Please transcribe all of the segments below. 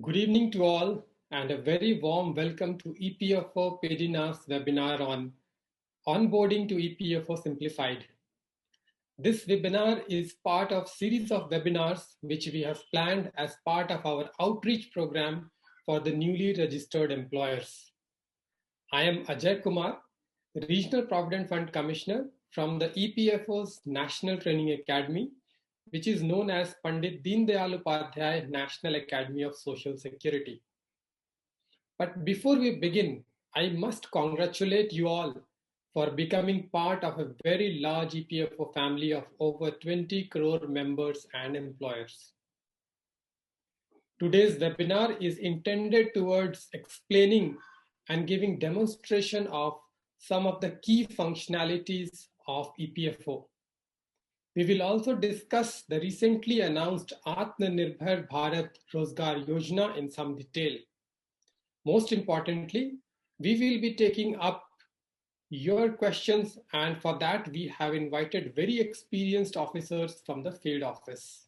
Good evening to all, and a very warm welcome to EPFO Pedinar's webinar on Onboarding to EPFO Simplified. This webinar is part of series of webinars which we have planned as part of our outreach program for the newly registered employers. I am Ajay Kumar, Regional Provident Fund Commissioner from the EPFO's National Training Academy, which is known as Pandit Deen Dayal Upadhyay National Academy of Social Security. But before we begin, I must congratulate you all for becoming part of a very large EPFO family of over 20 crore members and employers. Today's webinar is intended towards explaining and giving demonstration of some of the key functionalities of EPFO. We will also discuss the recently announced Atmanirbhar Bharat Rozgar Yojana in some detail. Most importantly, we will be taking up your questions, and for that we have invited very experienced officers from the field office.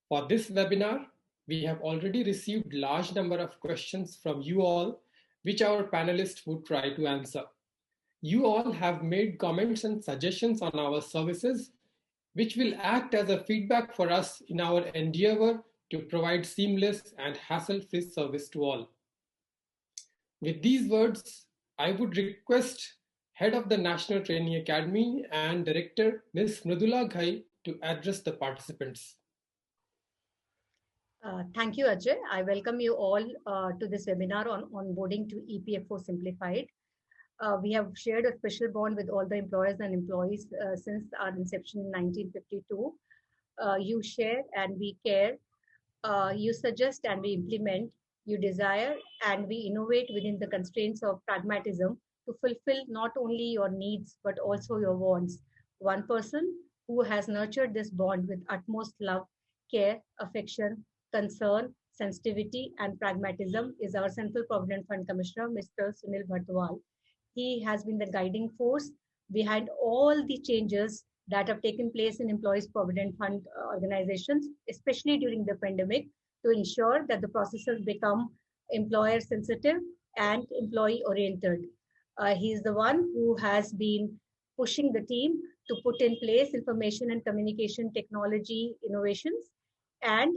For this webinar, we have already received large number of questions from you all, which our panelists would try to answer. You all have made comments and suggestions on our services, which will act as a feedback for us in our endeavor to provide seamless and hassle-free service to all. With these words, I would request Head of the National Training Academy and Director, Ms. Mridula Ghai, to address the participants. Thank you, Ajay. I welcome you all to this webinar on onboarding to EPFO Simplified. We have shared a special bond with all the employers and employees since our inception in 1952. You share and we care. You suggest and we implement. You desire and we innovate within the constraints of pragmatism to fulfill not only your needs but also your wants. One person who has nurtured this bond with utmost love, care, affection, concern, sensitivity, and pragmatism is our Central Provident Fund Commissioner, Mr. Sunil Bhartwal. He has been the guiding force behind all the changes that have taken place in employees' provident fund organizations, especially during the pandemic, to ensure that the processes become employer sensitive and employee oriented. He is the one who has been pushing the team to put in place information and communication technology innovations and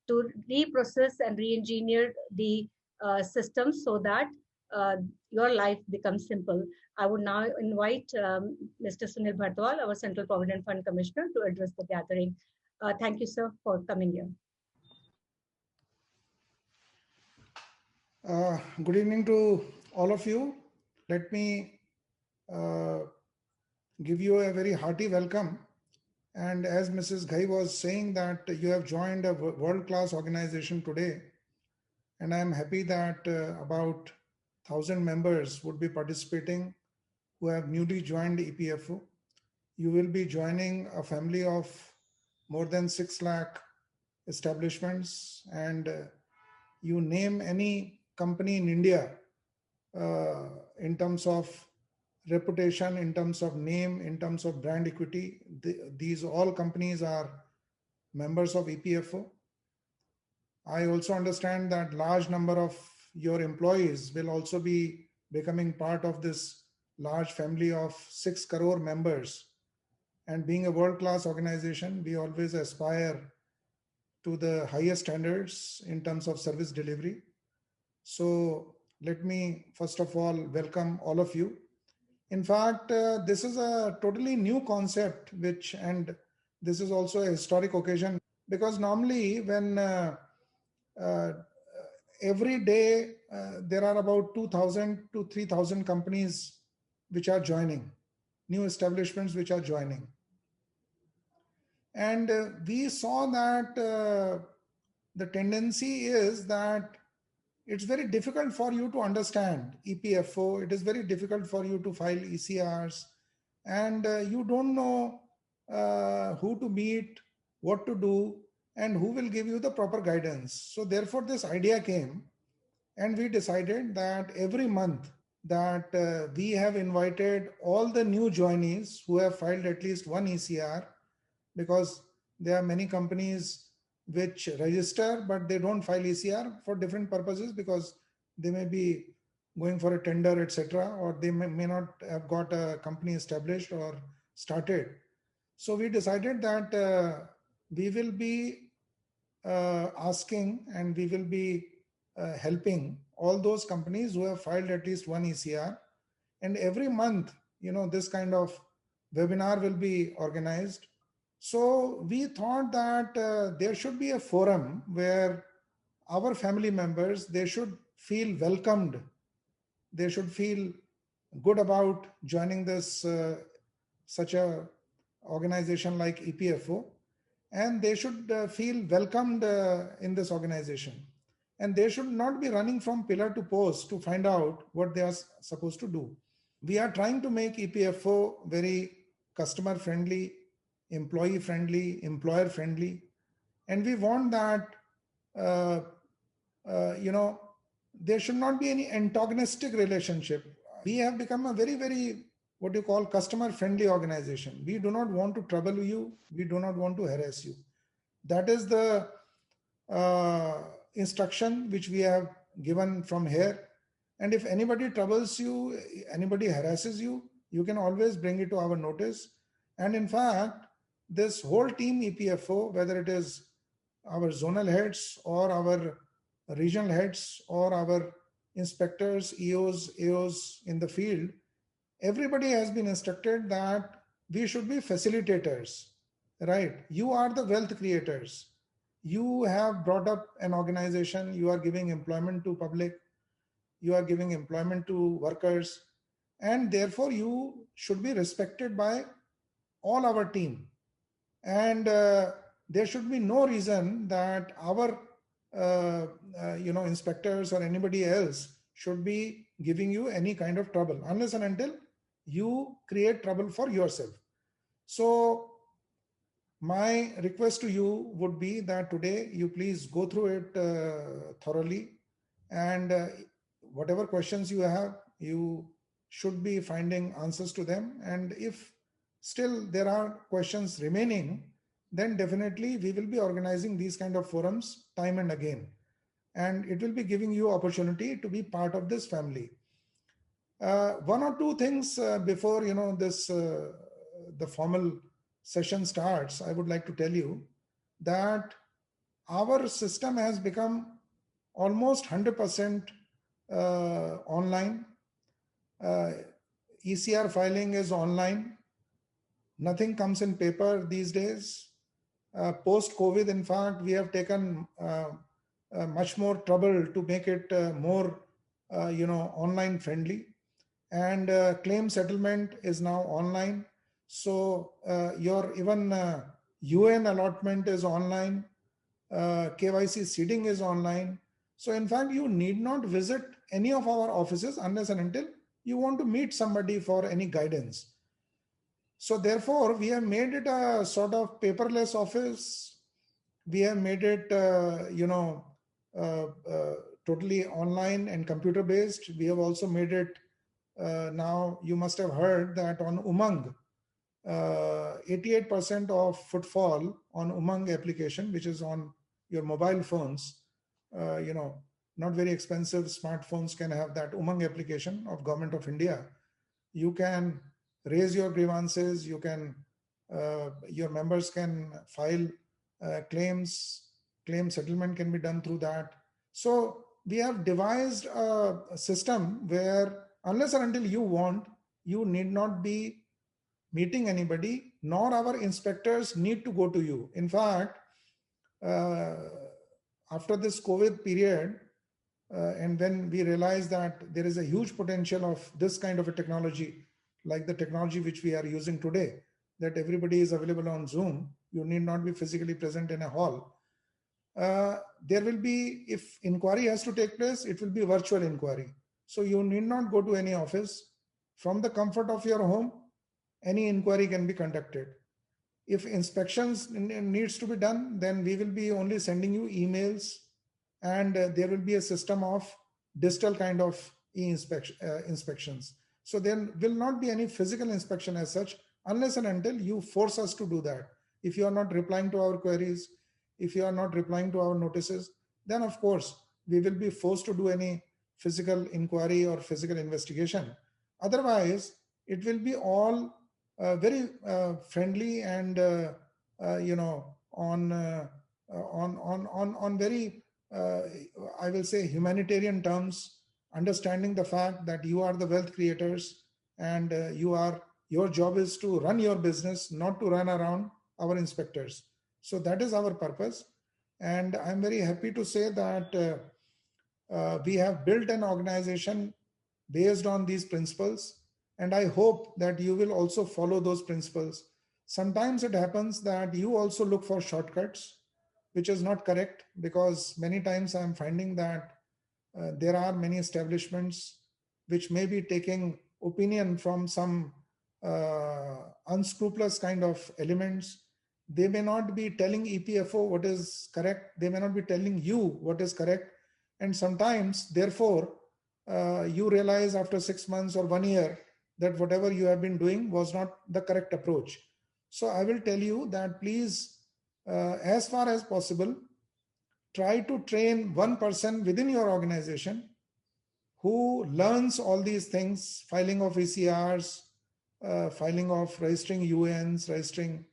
to reprocess and re-engineer the systems so that your life becomes simple. I would now invite Mr. Sunil Bhartwal, our Central Provident Fund Commissioner, to address the gathering. Thank you, sir, for coming here. Good evening to all of you. Let me give you a very hearty welcome. And as Mrs. Ghai was saying that you have joined a world-class organization today, and I am happy that about 1,000 members would be participating who have newly joined EPFO. You will be joining a family of more than 6 lakh establishments, and you name any company in India in terms of reputation, in terms of name, in terms of brand equity. These all companies are members of EPFO. I also understand that large number of your employees will also be becoming part of this large family of 6 crore members. And being a world-class organization, we always aspire to the highest standards in terms of service delivery. So let me first of all welcome all of you. In fact, this is a totally new concept, and this is also a historic occasion, because normally when every day there are about 2,000 to 3,000 companies which are joining, new establishments which are joining. And we saw that the tendency is that it's very difficult for you to understand EPFO. It is very difficult for you to file ECRs, and you don't know who to meet, what to do, and who will give you the proper guidance. So therefore this idea came, and we decided that every month that we have invited all the new joinees who have filed at least one ECR, because there are many companies which register, but they don't file ECR for different purposes because they may be going for a tender, etc., or they may not have got a company established or started. So we decided that we will be asking and we will be helping all those companies who have filed at least one ECR. And every month, this kind of webinar will be organized. So we thought that there should be a forum where our family members, they should feel welcomed. They should feel good about joining this such a organization like EPFO, and they should feel welcomed in this organization, and they should not be running from pillar to post to find out what they are supposed to do. We are trying to make EPFO very customer friendly, employee friendly, employer friendly, and we want that there should not be any antagonistic relationship. We have become a very, very, what you call, customer friendly organization. We do not want to trouble you. We do not want to harass you. That is the instruction which we have given from here. And if anybody troubles you, anybody harasses you, you can always bring it to our notice. And in fact, this whole team EPFO, whether it is our zonal heads or our regional heads or our inspectors, EOs, AOs in the field, everybody has been instructed that we should be facilitators, right? You are the wealth creators. You have brought up an organization, you are giving employment to public, you are giving employment to workers, and therefore you should be respected by all our team. And there should be no reason that our inspectors or anybody else should be giving you any kind of trouble unless and until you create trouble for yourself. So my request to you would be that today you please go through it thoroughly, and whatever questions you have, you should be finding answers to them. And if still there are questions remaining, then definitely we will be organizing these kind of forums time and again. And it will be giving you opportunity to be part of this family. One or two things before the formal session starts, I would like to tell you that our system has become almost 100% online. ECR filing is online. Nothing comes in paper these days. Post-COVID, in fact, we have taken much more trouble to make it more, online friendly. And claim settlement is now online. So your even UN allotment is online. KYC seeding is online. So in fact, you need not visit any of our offices unless and until you want to meet somebody for any guidance. So therefore, we have made it a sort of paperless office. We have made it, totally online and computer based. We have also made it, now you must have heard that on Umang, 88% of footfall on Umang application, which is on your mobile phones, not very expensive smartphones can have that Umang application of Government of India. You can raise your grievances, you can, your members can file claims, claim settlement can be done through that. So we have devised a system where unless or until you want, you need not be meeting anybody, nor our inspectors need to go to you. In fact, after this COVID period, and when we realized that there is a huge potential of this kind of a technology, like the technology which we are using today, that everybody is available on Zoom, you need not be physically present in a hall. There will be, if inquiry has to take place, it will be virtual inquiry. So you need not go to any office. From the comfort of your home, any inquiry can be conducted. If inspections needs to be done, then we will be only sending you emails, and there will be a system of digital kind of inspections. So there will not be any physical inspection as such, unless and until you force us to do that. If you are not replying to our queries, if you are not replying to our notices, then of course we will be forced to do any physical inquiry or physical investigation. Otherwise, it will be all very friendly and on very I will say humanitarian terms, understanding the fact that you are the wealth creators and your job is to run your business, not to run around our inspectors. So that is our purpose, and I'm very happy to say that we have built an organization based on these principles, and I hope that you will also follow those principles. Sometimes it happens that you also look for shortcuts, which is not correct, because many times I'm finding that there are many establishments which may be taking opinion from some unscrupulous kind of elements. They may not be telling EPFO what is correct. They may not be telling you what is correct. And sometimes, therefore, you realize after 6 months or 1 year that whatever you have been doing was not the correct approach. So I will tell you that please, as far as possible, try to train one person within your organization who learns all these things: filing of ECRs, filing of registering UNs, registering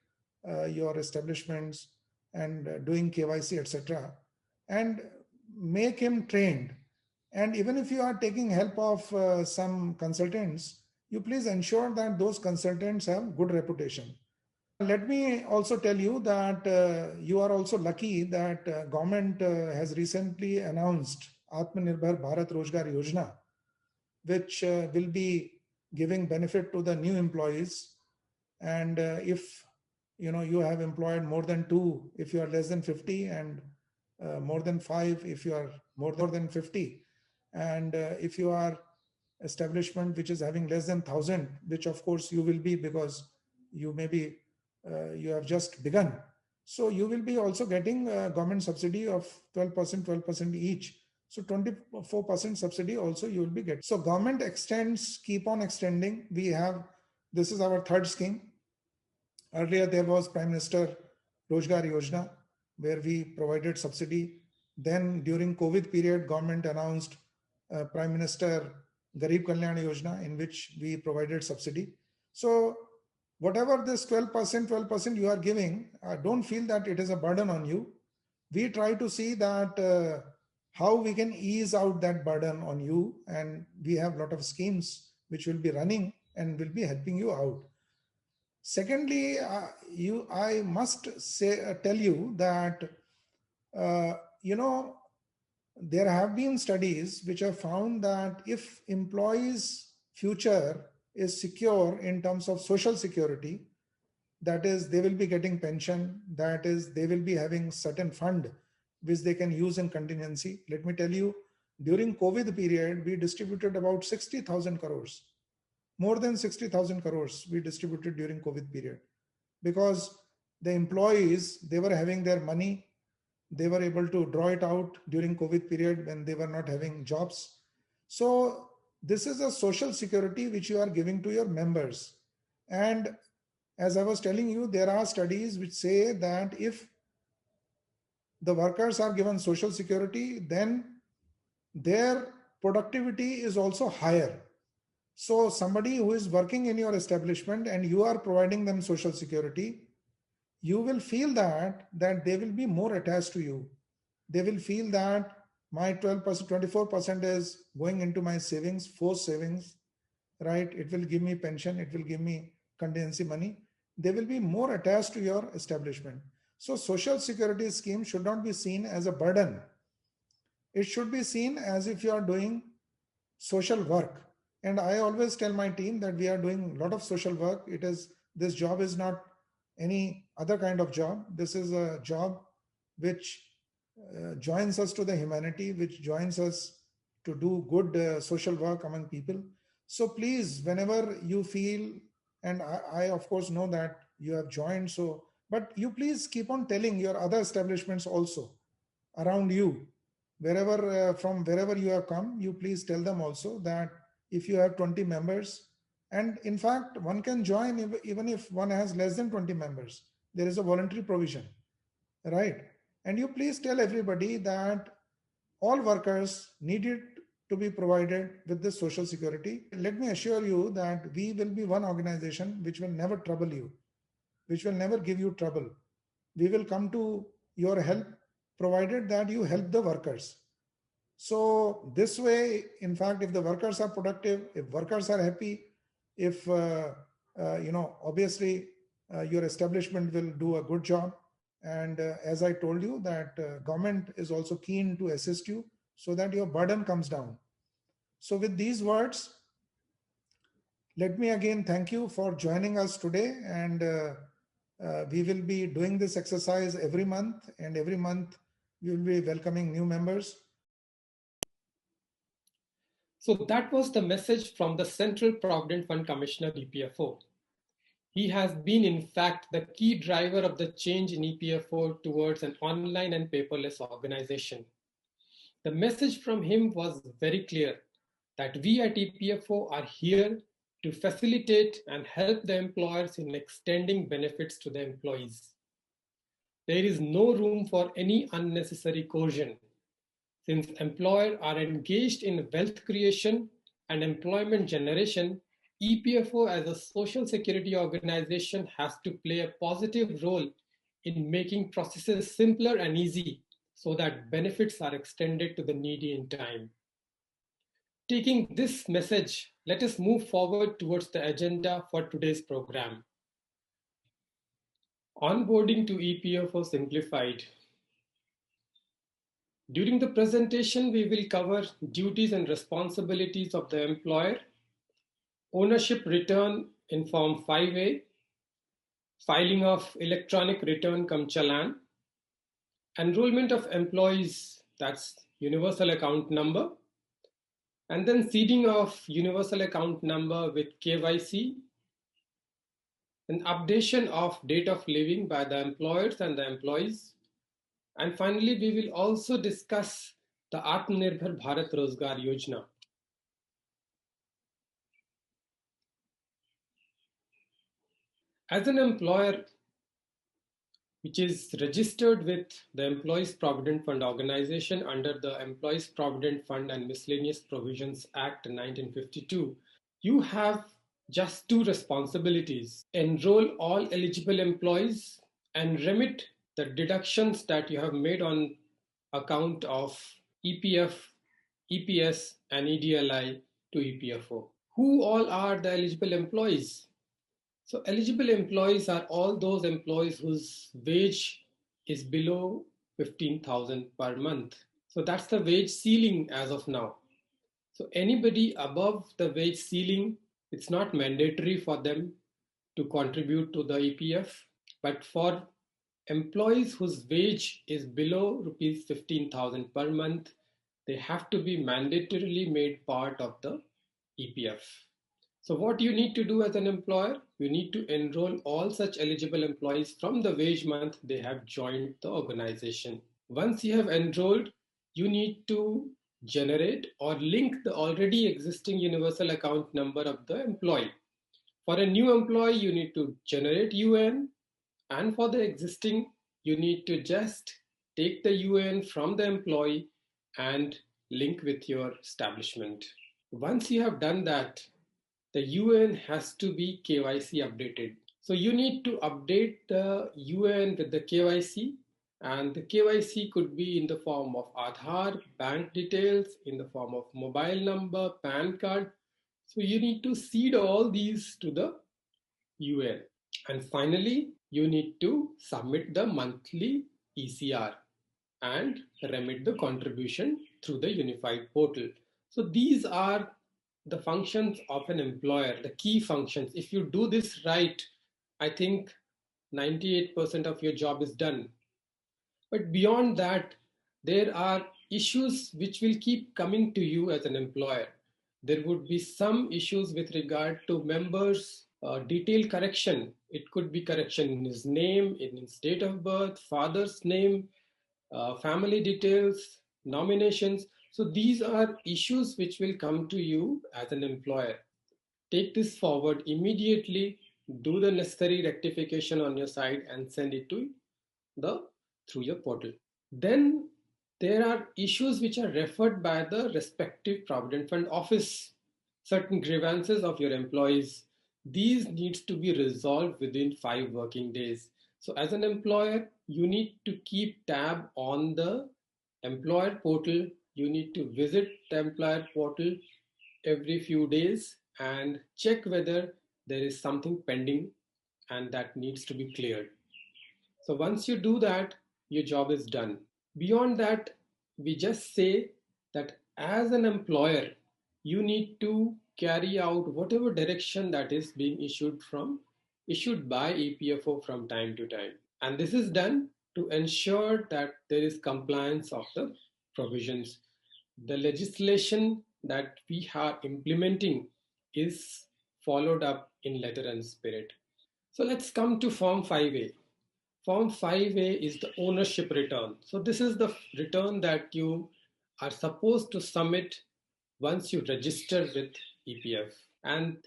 your establishments, and doing KYC, etc. And make him trained. And even if you are taking help of some consultants, you please ensure that those consultants have good reputation. Let me also tell you that you are also lucky that government has recently announced Atmanirbhar Bharat Rozgar Yojana, which will be giving benefit to the new employees. And if you have employed more than 2, if you are less than 50, and more than 5 if you are more than 50, and if you are establishment which is having less than 1,000, which of course you will be, because you may be you have just begun, so you will be also getting government subsidy of 12% each. So 24% subsidy also you will be getting. So government keep on extending. This is our third scheme. Earlier there was Prime Minister Rozgar Yojana, where we provided subsidy. Then during COVID period, government announced Prime Minister Garib Kalyan Yojana, in which we provided subsidy. So whatever this 12% you are giving, don't feel that it is a burden on you. We try to see that how we can ease out that burden on you, and we have a lot of schemes which will be running and will be helping you out. Secondly, I must tell you that there have been studies which have found that if employees' future is secure in terms of social security, that is, they will be getting pension, that is, they will be having certain fund which they can use in contingency. Let me tell you, during COVID period, we distributed about 60,000 crores. More than 60,000 crores we distributed during COVID period, because the employees, they were having their money, they were able to draw it out during COVID period when they were not having jobs. So this is a social security which you are giving to your members. And as I was telling you, there are studies which say that if the workers are given social security, then their productivity is also higher. So somebody who is working in your establishment and you are providing them social security, you will feel that they will be more attached to you. They will feel that my 12%, 24% is going into my savings, forced savings, right? It will give me pension, it will give me contingency money. They will be more attached to your establishment. So social security scheme should not be seen as a burden. It should be seen as if you are doing social work. And I always tell my team that we are doing a lot of social work. This job is not any other kind of job. This is a job which joins us to the humanity, which joins us to do good social work among people. So please, whenever you feel, and I of course know that you have joined, but you please keep on telling your other establishments also around you, from wherever you have come, you please tell them also that if you have 20 members, and in fact, one can join even if one has less than 20 members, there is a voluntary provision, right? And you please tell everybody that all workers needed to be provided with this social security. Let me assure you that we will be one organization which will never trouble you, which will never give you trouble. We will come to your help provided that you help the workers. So this way, in fact, if the workers are productive, if workers are happy, if obviously your establishment will do a good job. And as I told you, that government is also keen to assist you so that your burden comes down. So with these words, let me again thank you for joining us today. And we will be doing this exercise every month, and every month we will be welcoming new members. So that was the message from the Central Provident Fund Commissioner, EPFO. He has been, in fact, the key driver of the change in EPFO towards an online and paperless organization. The message from him was very clear that we at EPFO are here to facilitate and help the employers in extending benefits to the employees. There is no room for any unnecessary coercion. Since employers are engaged in wealth creation and employment generation, EPFO as a social security organization has to play a positive role in making processes simpler and easy so that benefits are extended to the needy in time. Taking this message, let us move forward towards the agenda for today's program. Onboarding to EPFO Simplified. During the presentation, we will cover duties and responsibilities of the employer, ownership return in Form 5A, filing of electronic return cum challan, enrollment of employees, that's universal account number, and then seeding of universal account number with KYC, an updation of date of living by the employers and the employees. And finally, we will also discuss the Atmanirbhar Bharat Rozgar Yojana. As an employer which is registered with the Employees Provident Fund organization under the Employees Provident Fund and Miscellaneous Provisions Act 1952, you have just two responsibilities: enroll all eligible employees and remit the deductions that you have made on account of EPF, EPS, and EDLI to EPFO. Who all are the eligible employees? So eligible employees are all those employees whose wage is below 15,000 per month. So that's the wage ceiling as of now. So anybody above the wage ceiling, it's not mandatory for them to contribute to the EPF, but for employees whose wage is below rupees 15,000 per month, they have to be mandatorily made part of the EPF. So what you need to do as an employer, you need to enroll all such eligible employees from the wage month they have joined the organization. Once you have enrolled, you need to generate or link the already existing universal account number of the employee. For a new employee, you need to generate UN, and for the existing, you need to just take the UN from the employee and link with your establishment. Once you have done that, the UN has to be KYC updated. So you need to update the UN with the KYC, and the KYC could be in the form of Aadhaar, bank details, in the form of mobile number, PAN card. So you need to seed all these to the UN. And finally, you need to submit the monthly ECR and remit the contribution through the unified portal. So these are the functions of an employer, the key functions. If you do this right, I think 98% of your job is done. But beyond that, there are issues which will keep coming to you as an employer. There would be some issues with regard to members' detailed correction. It could be correction in his name, in his date of birth, father's name, family details, nominations. So these are issues which will come to you as an employer. Take this forward immediately, do the necessary rectification on your side and send it to through your portal. Then there are issues which are referred by the respective Provident Fund office, certain grievances of your employees. These needs to be resolved within 5 working days. So as an employer, you need to keep tab on the employer portal. You need to visit the employer portal every few days and check whether there is something pending and that needs to be cleared. So once you do that, your job is done. Beyond that, we just say that as an employer, you need to carry out whatever direction that is being issued by EPFO from time to time. And this is done to ensure that there is compliance of the provisions. The legislation that we are implementing is followed up in letter and spirit. So let's come to Form 5A. Form 5A is the ownership return. So this is the return that you are supposed to submit once you register with EPF. And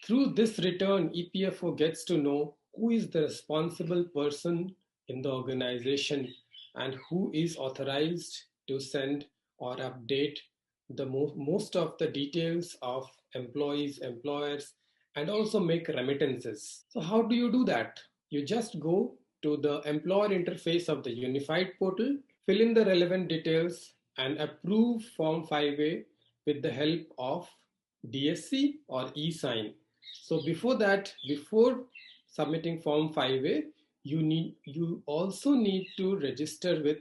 through this return, EPFO gets to know who is the responsible person in the organization and who is authorized to send or update the most of the details of employees, employers, and also make remittances. So how do you do that? You just go to the employer interface of the unified portal, fill in the relevant details, and approve Form 5A with the help of DSC or e-sign. So before submitting Form 5A, you also need to register with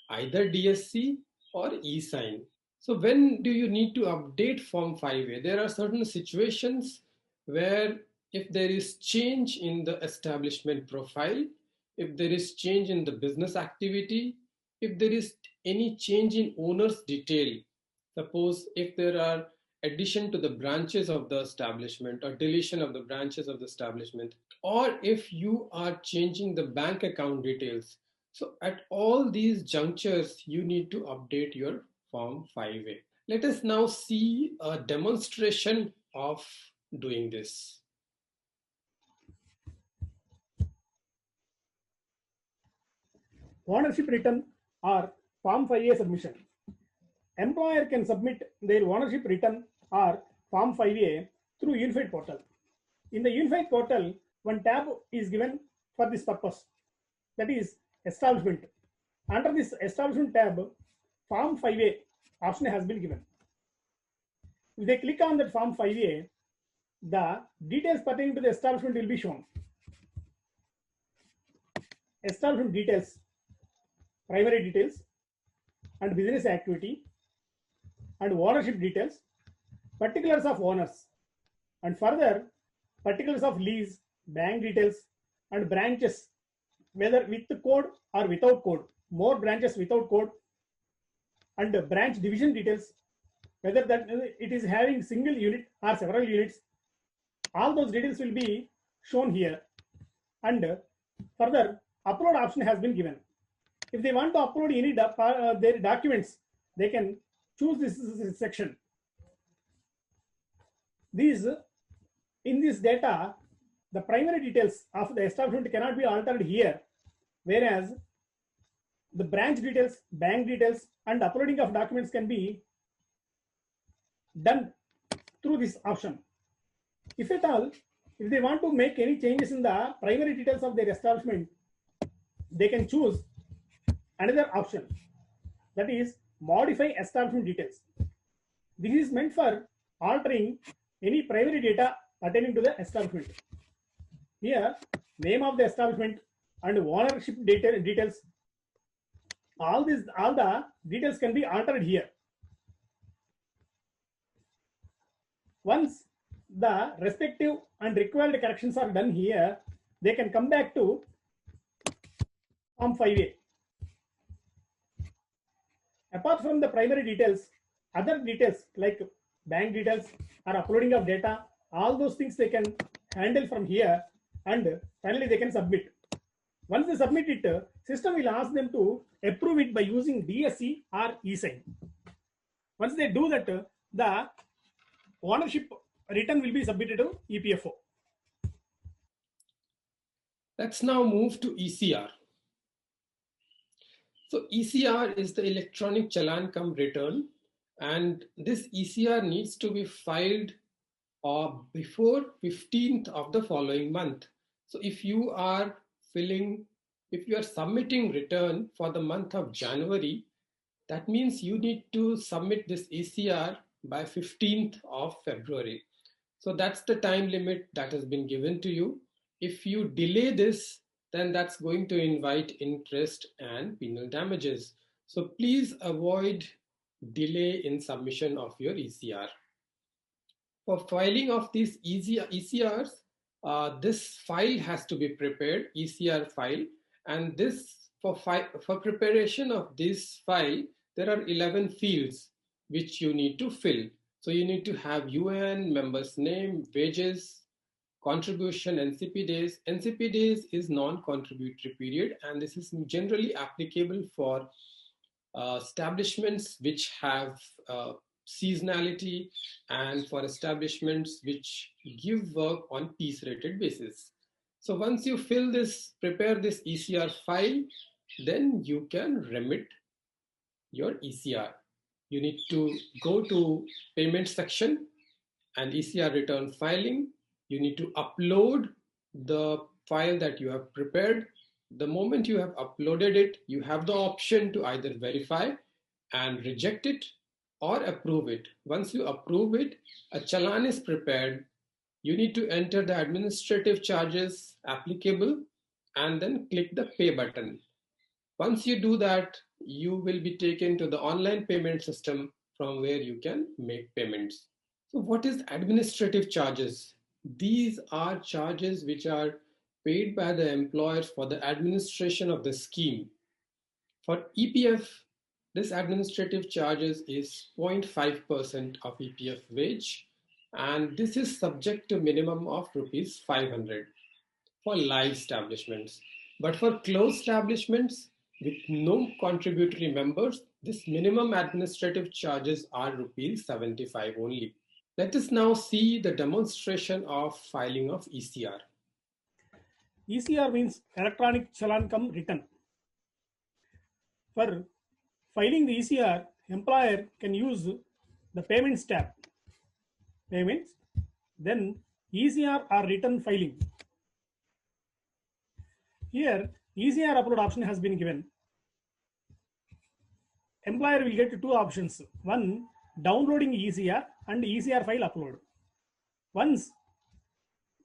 either DSC or e-sign. So when do you need to update Form 5A? There are certain situations where if there is change in the establishment profile, if there is change in the business activity, if there is any change in owner's detail, suppose if there are addition to the branches of the establishment or deletion of the branches of the establishment, or if you are changing the bank account details. So at all these junctures, you need to update your Form 5A. Let us now see a demonstration of doing this. Ownership return or Form 5A submission. Employer can submit their ownership return or Form 5A through Unified Portal. In the Unified Portal, one tab is given for this purpose, that is Establishment. Under this Establishment tab, Form 5A option has been given. If they click on that Form 5A, the details pertaining to the establishment will be shown. Establishment details, primary details, and business activity, and ownership details, particulars of owners, and further particulars of lease, bank details, and branches, whether with the code or without code, more branches without code, and branch division details, whether that it is having single unit or several units. All those details will be shown here. And further, upload option has been given. If they want to upload any their documents, they can choose this section. In this data, the primary details of the establishment cannot be altered here, whereas the branch details, bank details, and uploading of documents can be done through this option. If at all, if they want to make any changes in the primary details of their establishment, they can choose another option, that is modify establishment details. This is meant for altering any primary data pertaining to the establishment. Here, name of the establishment and ownership details, all the details can be altered here. Once the respective and required corrections are done here, they can come back to Form 5A. Apart from the primary details, other details like bank details or uploading of data, all those things they can handle from here, and finally they can submit. Once they submit it, system will ask them to approve it by using DSC or e-sign. Once they do that, the ownership return will be submitted to EPFO. Let's now move to ECR. So ECR is the electronic challan cum return, and this ECR needs to be filed before 15th of the following month. So if you are submitting return for the month of January, that means you need to submit this ECR by 15th of February. So that's the time limit that has been given to you. If you delay this, then that's going to invite interest and penal damages. So please avoid delay in submission of your ECR. For filing of these ECRs, this file has to be prepared, ECR file, and this for preparation of this file, there are 11 fields which you need to fill. So you need to have UN, member's name, wages, contribution, NCP days. NCP days is non-contributory period, and this is generally applicable for establishments which have seasonality and for establishments which give work on piece rated basis. So once you prepare this ECR file, then you can remit your ECR. You need to go to payment section and ECR return filing. You need to upload the file that you have prepared. The moment you have uploaded it, you have the option to either verify and reject it or approve it. Once you approve it, a challan is prepared. You need to enter the administrative charges applicable and then click the pay button. Once you do that, you will be taken to the online payment system from where you can make payments. So what is administrative charges? These are charges which are paid by the employer for the administration of the scheme. For EPF, this administrative charges is 0.5% of EPF wage, and this is subject to minimum of rupees 500 for live establishments. But for closed establishments with no contributory members, this minimum administrative charges are rupees 75 only. Let us now see the demonstration of filing of ECR. ECR means electronic challan cum return. For filing the ECR, employer can use the payments tab. Payments, then ECR or return filing. Here, ECR upload option has been given. Employer will get two options. One, downloading ECR and ECR file upload. Once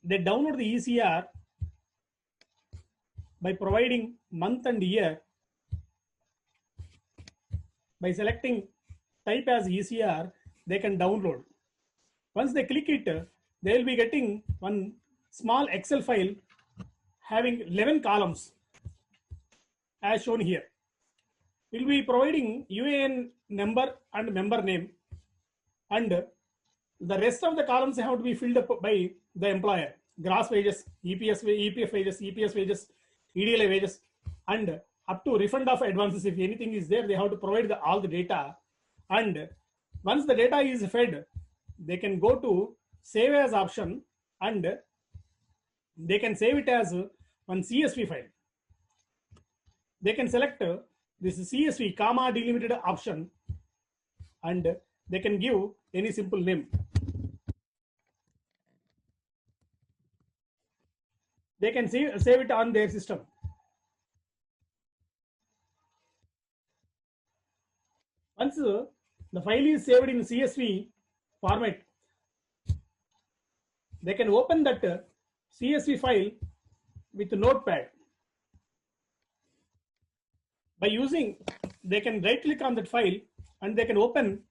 they download the ECR by providing month and year, by selecting type as ECR, they can download. Once they click it, they will be getting one small Excel file having 11 columns as shown here. We'll be providing UAN number and member name, and the rest of the columns have to be filled up by the employer. Gross wages, EPF wages, EDLA wages, and up to refund of advances. If anything is there, they have to provide all the data. And once the data is fed, they can go to save as option and they can save it as one CSV file. They can select this CSV comma delimited option and they can give any simple name. They can save it on their system. Once the file is saved in CSV format, they can open that CSV file with Notepad. By using, they can right click on that file and they can open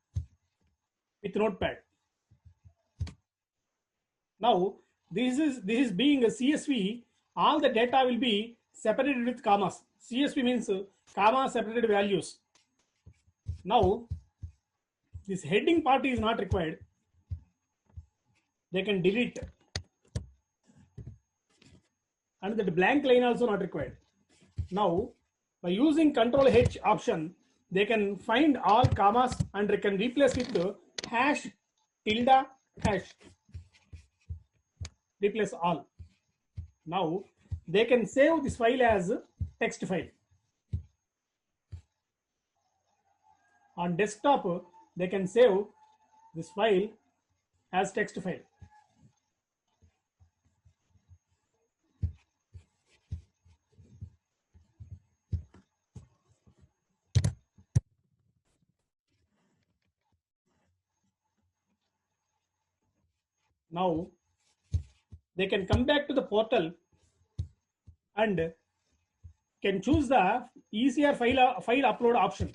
with Notepad. Now, this is being a CSV, all the data will be separated with commas. CSV means comma separated values. Now, this heading part is not required. They can delete. And that blank line also not required. Now, by using Control H option, they can find all commas and they can replace with the hash, tilde, hash. Replace all. Now, they can save this file as text file. On desktop, they can save this file as text file. Now they can come back to the portal and can choose the easier file upload option.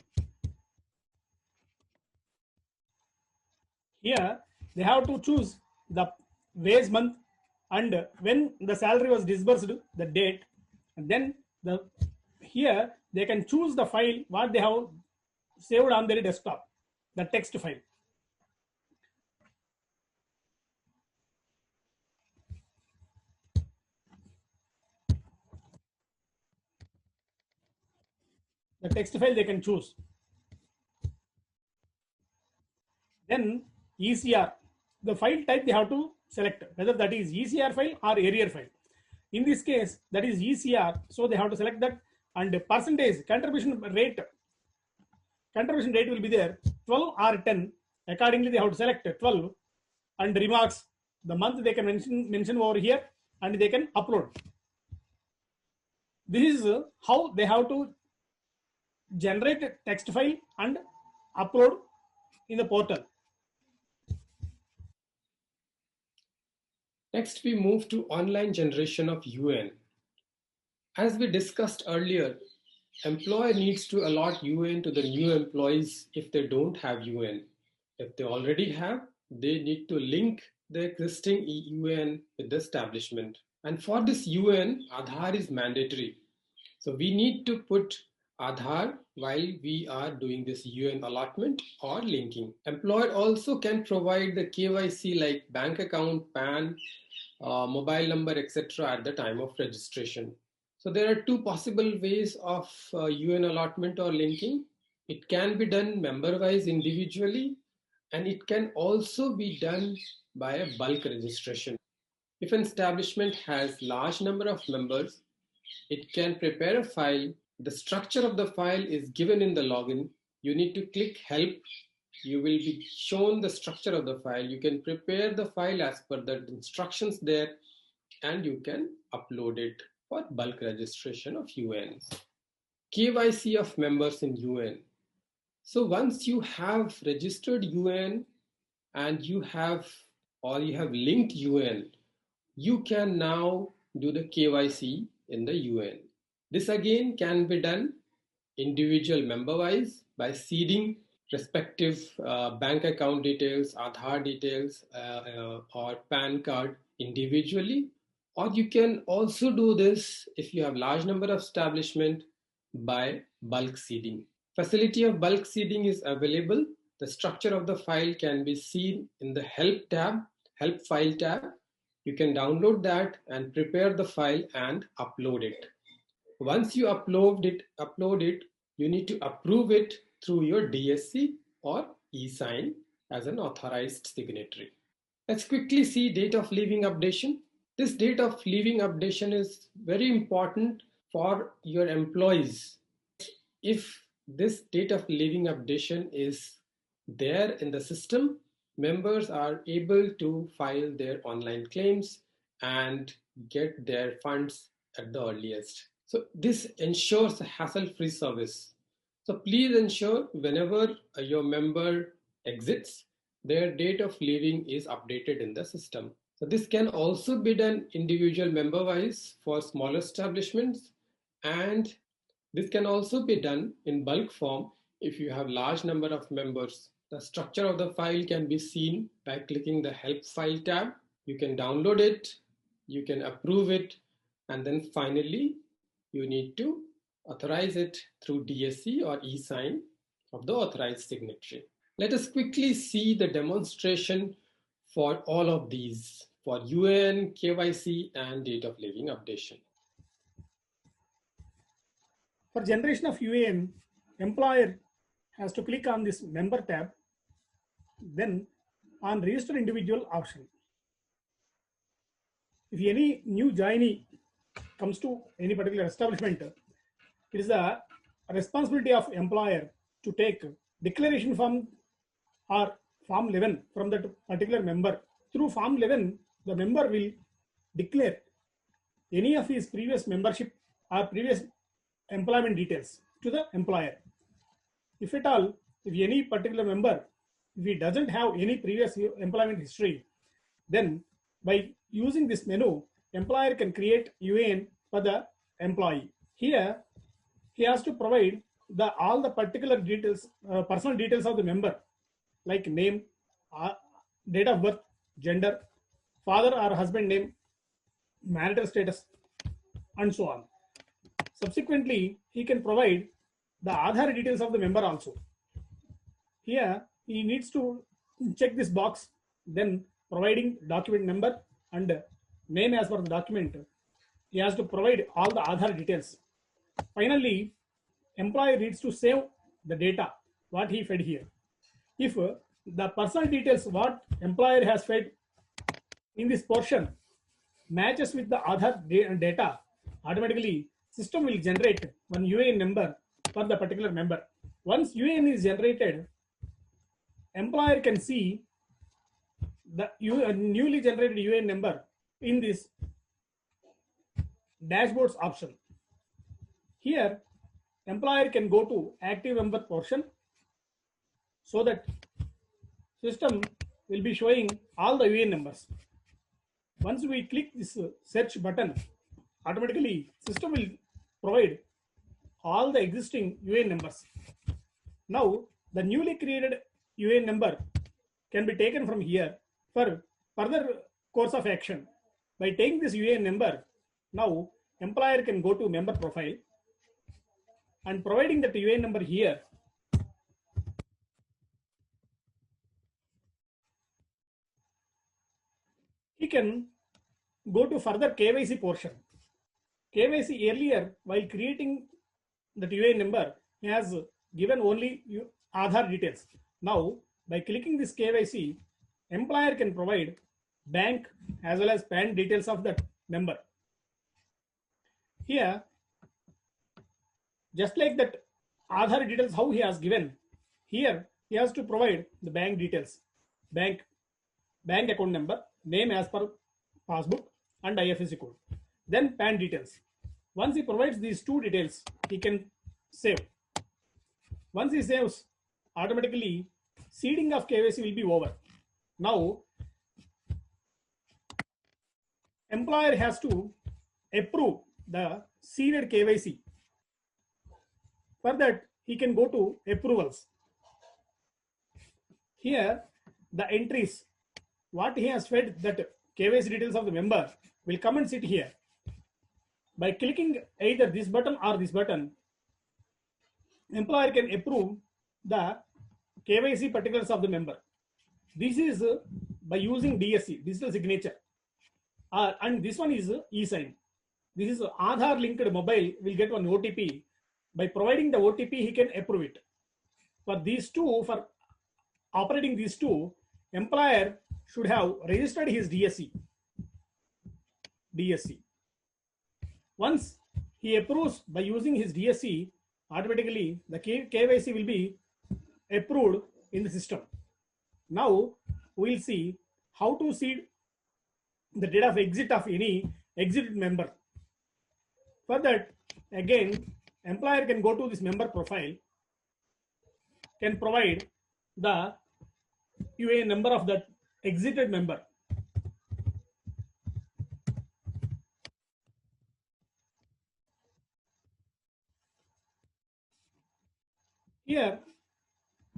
Here they have to choose the wage month and when the salary was disbursed, the date, and then here they can choose the file what they have saved on their desktop, the text file. The text file they can choose. Then ECR, the file type they have to select whether that is ECR file or area file. In this case, that is ECR, so they have to select that, and percentage contribution rate will be there 12 or 10. Accordingly, they have to select 12 and remarks. The month they can mention over here and they can upload. This is how they have to generate a text file and upload in the portal. Next, we move to online generation of UN. As we discussed earlier, employer needs to allot UN to the new employees if they don't have UN. If they already have, they need to link the existing UN with the establishment. And for this UN, Aadhaar is mandatory. So we need to put Aadhaar while we are doing this UN allotment or linking. Employer also can provide the KYC like bank account, PAN, mobile number, etc. at the time of registration. So there are two possible ways of UN allotment or linking. It can be done member-wise individually, and it can also be done by a bulk registration. If an establishment has large number of members, it can prepare a file. The structure of the file is given in the login. You need to click help. You will be shown the structure of the file. You can prepare the file as per the instructions there, and you can upload it for bulk registration of UN. KYC of members in UN. So once you have registered UN and you have linked UN, you can now do the KYC in the UN. This again can be done individual member wise by seeding respective bank account details, Aadhaar details, or PAN card individually. Or you can also do this if you have large number of establishment by bulk seeding. Facility of bulk seeding is available. The structure of the file can be seen in the help tab, help file tab. You can download that and prepare the file and upload it. Once you upload it, you need to approve it through your DSC or e-sign as an authorized signatory. Let's quickly see date of leaving updation. This date of leaving updation is very important for your employees. If this date of leaving updation is there in the system, members are able to file their online claims and get their funds at the earliest. So this ensures a hassle-free service. So please ensure whenever your member exits, their date of leaving is updated in the system. So this can also be done individual member-wise for smaller establishments, and this can also be done in bulk form if you have large number of members. The structure of the file can be seen by clicking the help file tab. You can download it, you can approve it, and then finally you need to authorize it through DSC or e-sign of the authorized signatory. Let us quickly see the demonstration for all of these, for UN, KYC, and date of leaving updation. For generation of UN, employer has to click on this member tab, then on register individual option. If any new joinee comes to any particular establishment, it is the responsibility of employer to take declaration form or form 11 from that particular member. Through form 11, the member will declare any of his previous membership or previous employment details to the employer. If at all, if any particular member, if he doesn't have any previous employment history, then by using this menu, employer can create UAN for the employee. Here, he has to provide all the particular details, personal details of the member, like name, date of birth, gender, father or husband name, marital status, and so on. Subsequently, he can provide the Aadhaar details of the member also. Here, he needs to check this box, then providing document number and name as per the document. He has to provide all the Aadhaar details. Finally, employer needs to save the data, what he fed here. If the personal details what employer has fed in this portion matches with the Aadhaar data, automatically system will generate one UAN number for the particular member. Once UAN is generated, employer can see the newly generated UAN number in this dashboards option. Here, employer can go to active member portion so that system will be showing all the UAN numbers. Once we click this search button, automatically system will provide all the existing UAN numbers. Now, the newly created UAN number can be taken from here for further course of action. By taking this UAN number, now employer can go to member profile and providing that UAN number here. He can go to further KYC portion. KYC earlier, while creating the UAN number, he has given only Aadhaar details. Now, by clicking this KYC, employer can provide bank as well as PAN details of that member. Here, just like that Aadhaar details how he has given, here he has to provide the bank details, bank account number, name as per passbook and IFSC code, then PAN details. Once he provides these two details, he can save. Once he saves, automatically seeding of KYC will be over. Now, employer has to approve the seeded KYC. For that, he can go to approvals. Here, the entries, what he has fed that KYC details of the member will come and sit here. By clicking either this button or this button, employer can approve the KYC particulars of the member. This is by using DSC, digital signature. And this one is e-sign. This is Aadhaar linked mobile will get one OTP. By providing the OTP, he can approve it. For these two, for operating these two, employer should have registered his DSC. Once he approves by using his DSC, automatically the KYC will be approved in the system. Now we'll see how to seed the date of exit of any exited member. For that, again, employer can go to this member profile, can provide the UAN number of that exited member. Here,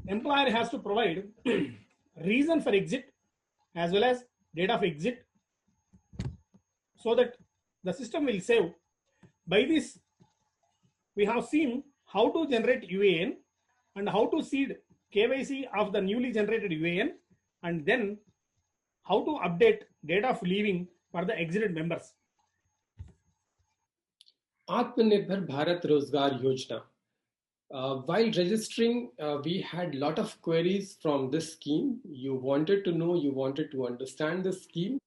employer has to provide reason for exit as well as date of exit so that the system will save. By this, we have seen how to generate UAN and how to seed KYC of the newly generated UAN, and then how to update date of leaving for the exited members. Atmanirbhar Bharat Rozgar Yojana. While registering, we had a lot of queries from this scheme. You wanted to know, you wanted to understand the scheme.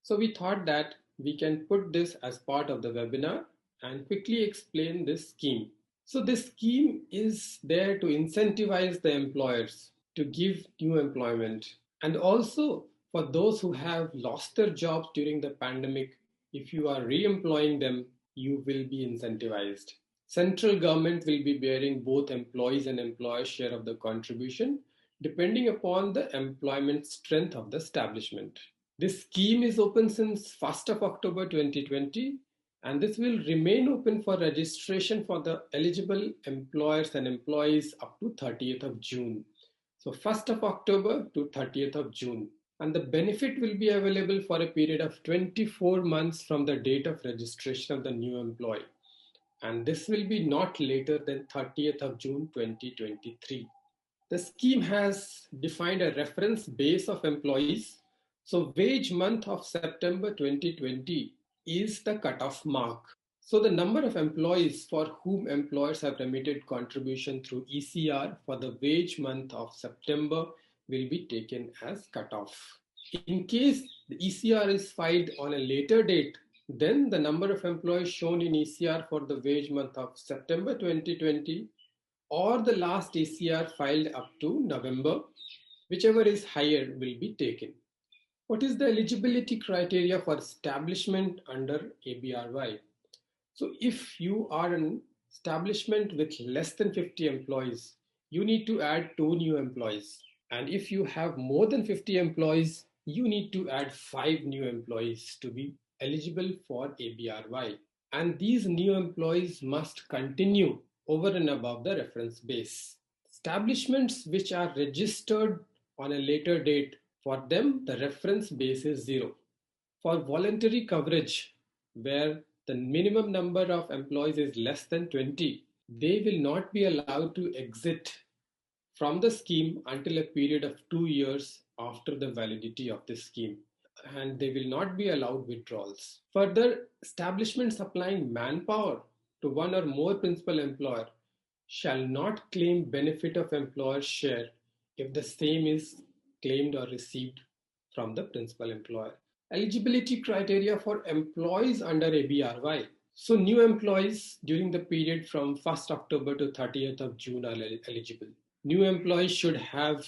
So we thought that we can put this as part of the webinar and quickly explain this scheme. So this scheme is there to incentivize the employers to give new employment, and also for those who have lost their jobs during the pandemic, if you are re-employing them, you will be incentivized. Central government will be bearing both employees and employers' share of the contribution, depending upon the employment strength of the establishment. This scheme is open since 1st of October 2020, and this will remain open for registration for the eligible employers and employees up to 30th of June. So 1st of October to 30th of June. And the benefit will be available for a period of 24 months from the date of registration of the new employee. And this will be not later than 30th of June 2023. The scheme has defined a reference base of employees. So wage month of September 2020 is the cutoff mark. So the number of employees for whom employers have remitted contribution through ECR for the wage month of September will be taken as cutoff. In case the ECR is filed on a later date, then the number of employees shown in ECR for the wage month of September 2020 or the last ECR filed up to November, whichever is higher will be taken. What is the eligibility criteria for establishment under ABRY? So if you are an establishment with less than 50 employees, you need to add 2 new employees. And if you have more than 50 employees, you need to add 5 new employees to be eligible for ABRY. And these new employees must continue over and above the reference base. Establishments which are registered on a later date, for them the reference base is 0. For voluntary coverage, where the minimum number of employees is less than 20, they will not be allowed to exit from the scheme until a period of 2 years after the validity of the scheme, and they will not be allowed withdrawals. Further, establishments supplying manpower to one or more principal employer shall not claim benefit of employer's share if the same is claimed or received from the principal employer. Eligibility criteria for employees under ABRY. So new employees during the period from 1st October to 30th of June are eligible. New employees should have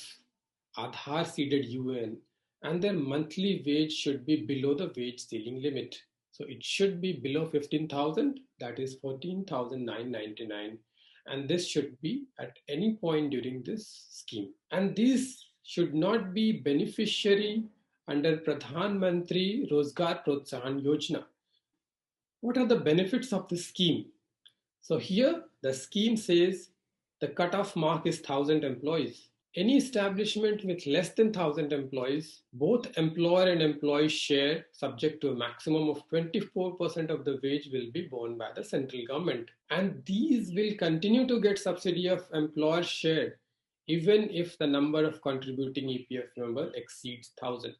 Aadhaar seeded UN, and their monthly wage should be below the wage ceiling limit. So it should be below 15,000, that is 14,999. And this should be at any point during this scheme. And these should not be beneficiary under Pradhan Mantri Rozgar Protsahan Yojana. What are the benefits of this scheme? So here the scheme says the cutoff mark is 1,000 employees. Any establishment with less than 1,000 employees, both employer and employee share, subject to a maximum of 24% of the wage, will be borne by the central government. And these will continue to get subsidy of employer share even if the number of contributing EPF members exceeds 1,000.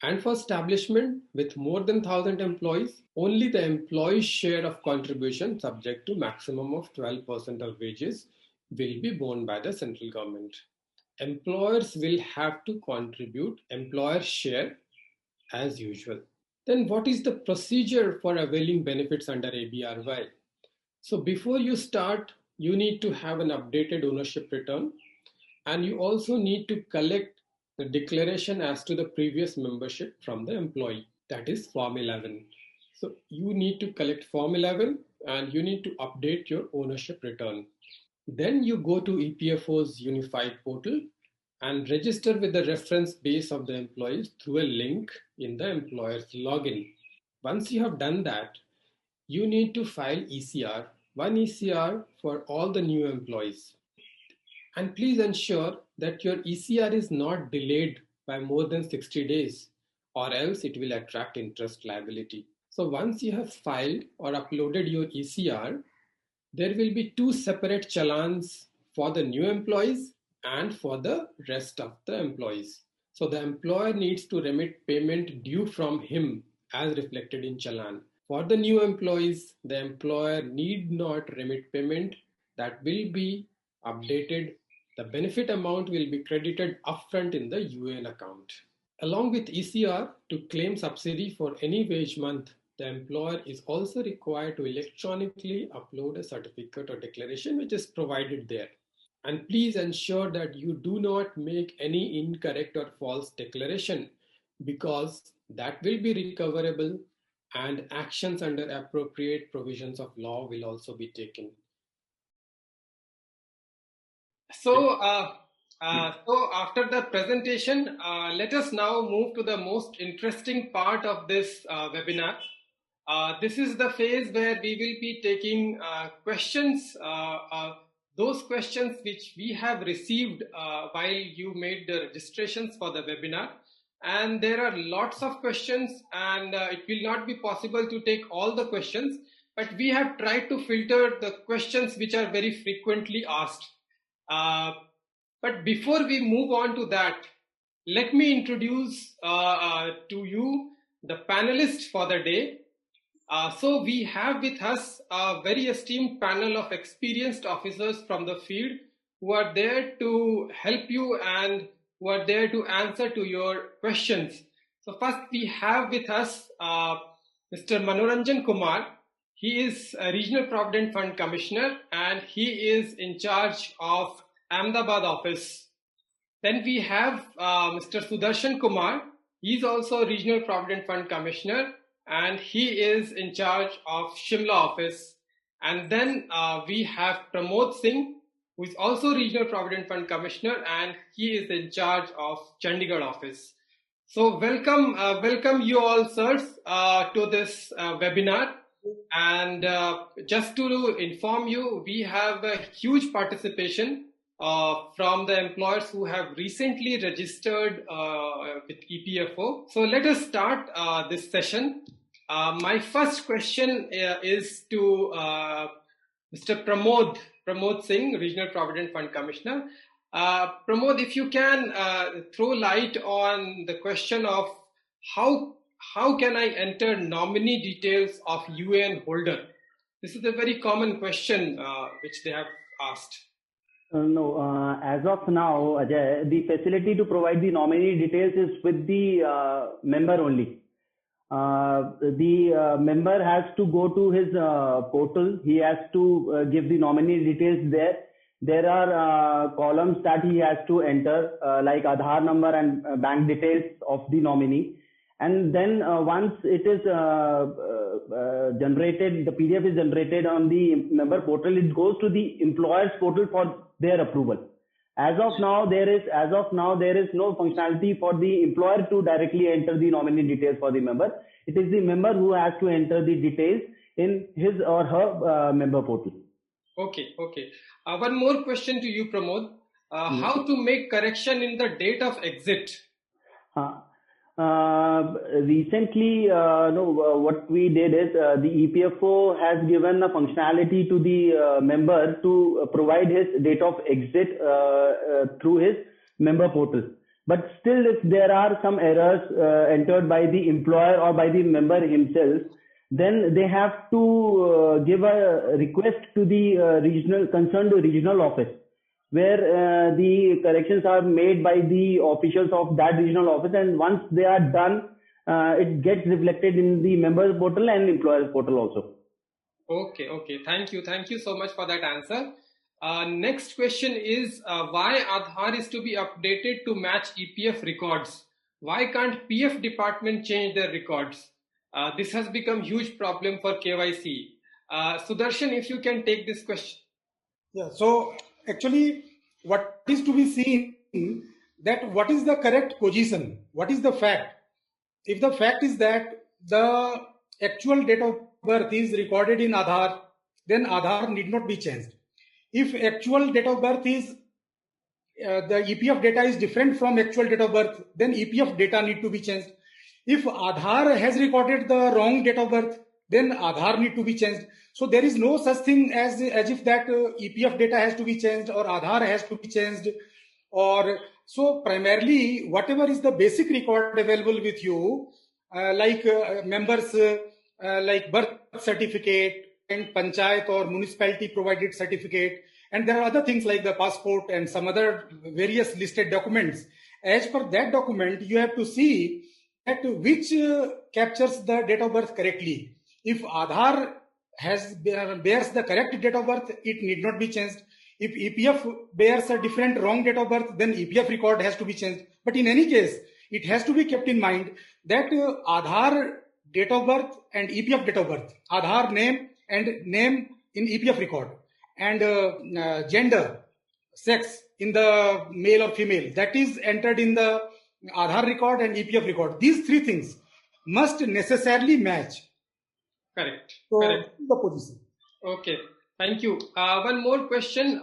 And for establishment with more than 1,000 employees, only the employee's share of contribution, subject to maximum of 12% of wages, will be borne by the central government. Employers will have to contribute employer share as usual. Then what is the procedure for availing benefits under ABRY? So before you start, you need to have an updated ownership return, and you also need to collect the declaration as to the previous membership from the employee, that is Form 11. So you need to collect Form 11 and you need to update your ownership return. Then you go to EPFO's unified portal and register with the reference base of the employees through a link in the employer's login. Once you have done that, you need to file ECR, one ECR for all the new employees. And please ensure that your ECR is not delayed by more than 60 days, or else it will attract interest liability. So once you have filed or uploaded your ECR, there will be 2 separate challans for the new employees and for the rest of the employees. So the employer needs to remit payment due from him as reflected in challan. For the new employees, the employer need not remit payment. That will be updated. The benefit amount will be credited upfront in the UN account. Along with ECR, to claim subsidy for any wage month, the employer is also required to electronically upload a certificate or declaration which is provided there. And please ensure that you do not make any incorrect or false declaration, because that will be recoverable and actions under appropriate provisions of law will also be taken. So after the presentation, let us now move to the most interesting part of this webinar. This is the phase where we will be taking questions, those questions which we have received while you made the registrations for the webinar. And there are lots of questions, and it will not be possible to take all the questions, but we have tried to filter the questions which are very frequently asked. But before we move on to that, let me introduce to you the panelists for the day. So we have with us a very esteemed panel of experienced officers from the field who are there to help you and who are there to answer to your questions. So first we have with us Mr. Manoranjan Kumar. He is a Regional Provident Fund Commissioner and he is in charge of Ahmedabad office. Then we have Mr. Sudarshan Kumar. He is also Regional Provident Fund Commissioner and he is in charge of Shimla office. And then we have Pramod Singh, who is also Regional Provident Fund Commissioner and he is in charge of Chandigarh office. So welcome you all, sirs, to this webinar. And just to inform you, we have a huge participation from the employers who have recently registered with EPFO. So let us start this session. My first question is to Mr. Pramod Singh, Regional Provident Fund Commissioner. Pramod, if you can throw light on the question of how can I enter nominee details of UAN holder? This is a very common question which they have asked. No, as of now, Ajay, the facility to provide the nominee details is with the member only. The member has to go to his portal. He has to give the nominee details there. There are columns that he has to enter, like Aadhaar number and bank details of the nominee. And then once it is generated, the PDF is generated on the member portal, it goes to the employer's portal for their approval. As of now, there is no functionality for the employer to directly enter the nominee details for the member. It is the member who has to enter the details in his or her member portal. Okay. One more question to you, Pramod. How to make correction in the date of exit? Recently, what we did is the EPFO has given a functionality to the member to provide his date of exit through his member portal. But still, if there are some errors entered by the employer or by the member himself, then they have to give a request to the concerned regional office, where the corrections are made by the officials of that regional office, and once they are done, it gets reflected in the member portal and employer portal also. Okay. Thank you so much for that answer. Next question is why Aadhaar is to be updated to match EPF records? Why can't PF department change their records? This has become huge problem for KYC. Sudarshan, if you can take this question. Yeah, so actually what is to be seen, that what is the correct position, what is the fact. If the fact is that the actual date of birth is recorded in Aadhaar, then Aadhaar need not be changed. If actual date of birth is the EPF data is different from actual date of birth, then EPF data need to be changed. If Aadhaar has recorded the wrong date of birth, then Aadhaar need to be changed. So there is no such thing as if that EPF data has to be changed or Aadhaar has to be changed. Or so primarily whatever is the basic record available with you, like members like birth certificate and panchayat or municipality provided certificate, and there are other things like the passport and some other various listed documents. As per that document, you have to see which captures the date of birth correctly. If Aadhaar bears the correct date of birth, it need not be changed. If EPF bears a different wrong date of birth, then EPF record has to be changed. But in any case, it has to be kept in mind that Aadhaar date of birth and EPF date of birth, Aadhaar name and name in EPF record, and gender, sex in the male or female, that is entered in the Aadhaar record and EPF record. These three things must necessarily match. Correct. So, Correct. the position. Okay. Thank you. One more question.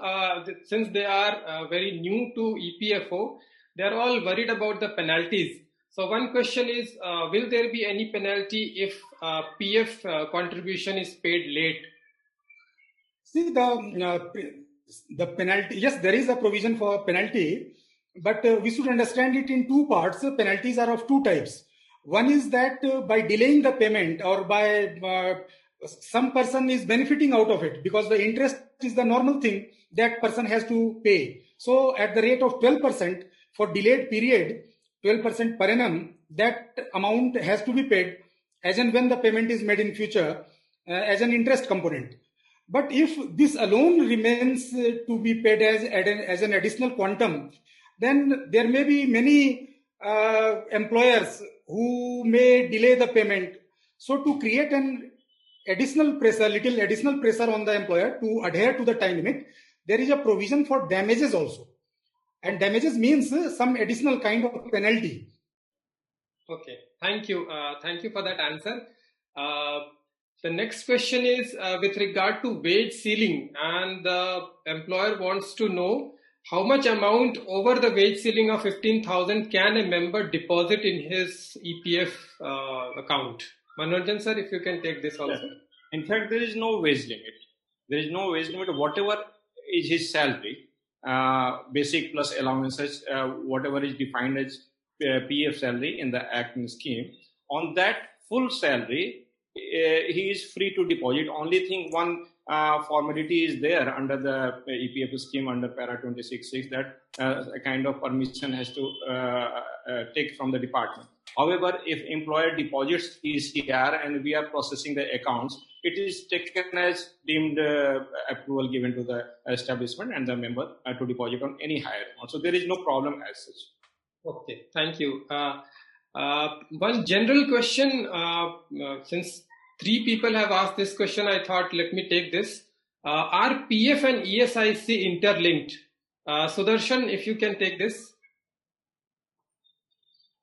Since they are very new to EPFO, they are all worried about the penalties. So one question is, will there be any penalty if PF contribution is paid late? See, the penalty, yes, there is a provision for penalty, but we should understand it in two parts. Penalties are of two types. One is that by delaying the payment or by some person is benefiting out of it, because the interest is the normal thing that person has to pay. So at the rate of 12% for delayed period, 12% per annum, that amount has to be paid as and when the payment is made in future as an interest component. But if this alone remains to be paid as an additional quantum, then there may be many employers who may delay the payment. So to create an additional pressure, little additional pressure on the employer to adhere to the time limit, there is a provision for damages also. And damages means some additional kind of penalty. Okay, thank you. Thank you for that answer. The next question is with regard to wage ceiling, and the employer wants to know how much amount over the wage ceiling of 15,000 can a member deposit in his EPF account. Manoranjan sir, if you can take this also. In fact, there is no wage limit. There is no wage limit. Whatever is his salary, basic plus allowances, whatever is defined as PF salary in the Act and scheme, on that full salary, he is free to deposit. Only thing, one formality is there under the EPF scheme under para 26.6 that a kind of permission has to take from the department. However, if employer deposits ECR and we are processing the accounts, it is taken as deemed approval given to the establishment and the member to deposit on any higher amount. So there is no problem as such. Okay, thank you. One general question, since three people have asked this question, I thought let me take this. Are PF and ESIC interlinked? Sudarshan, if you can take this.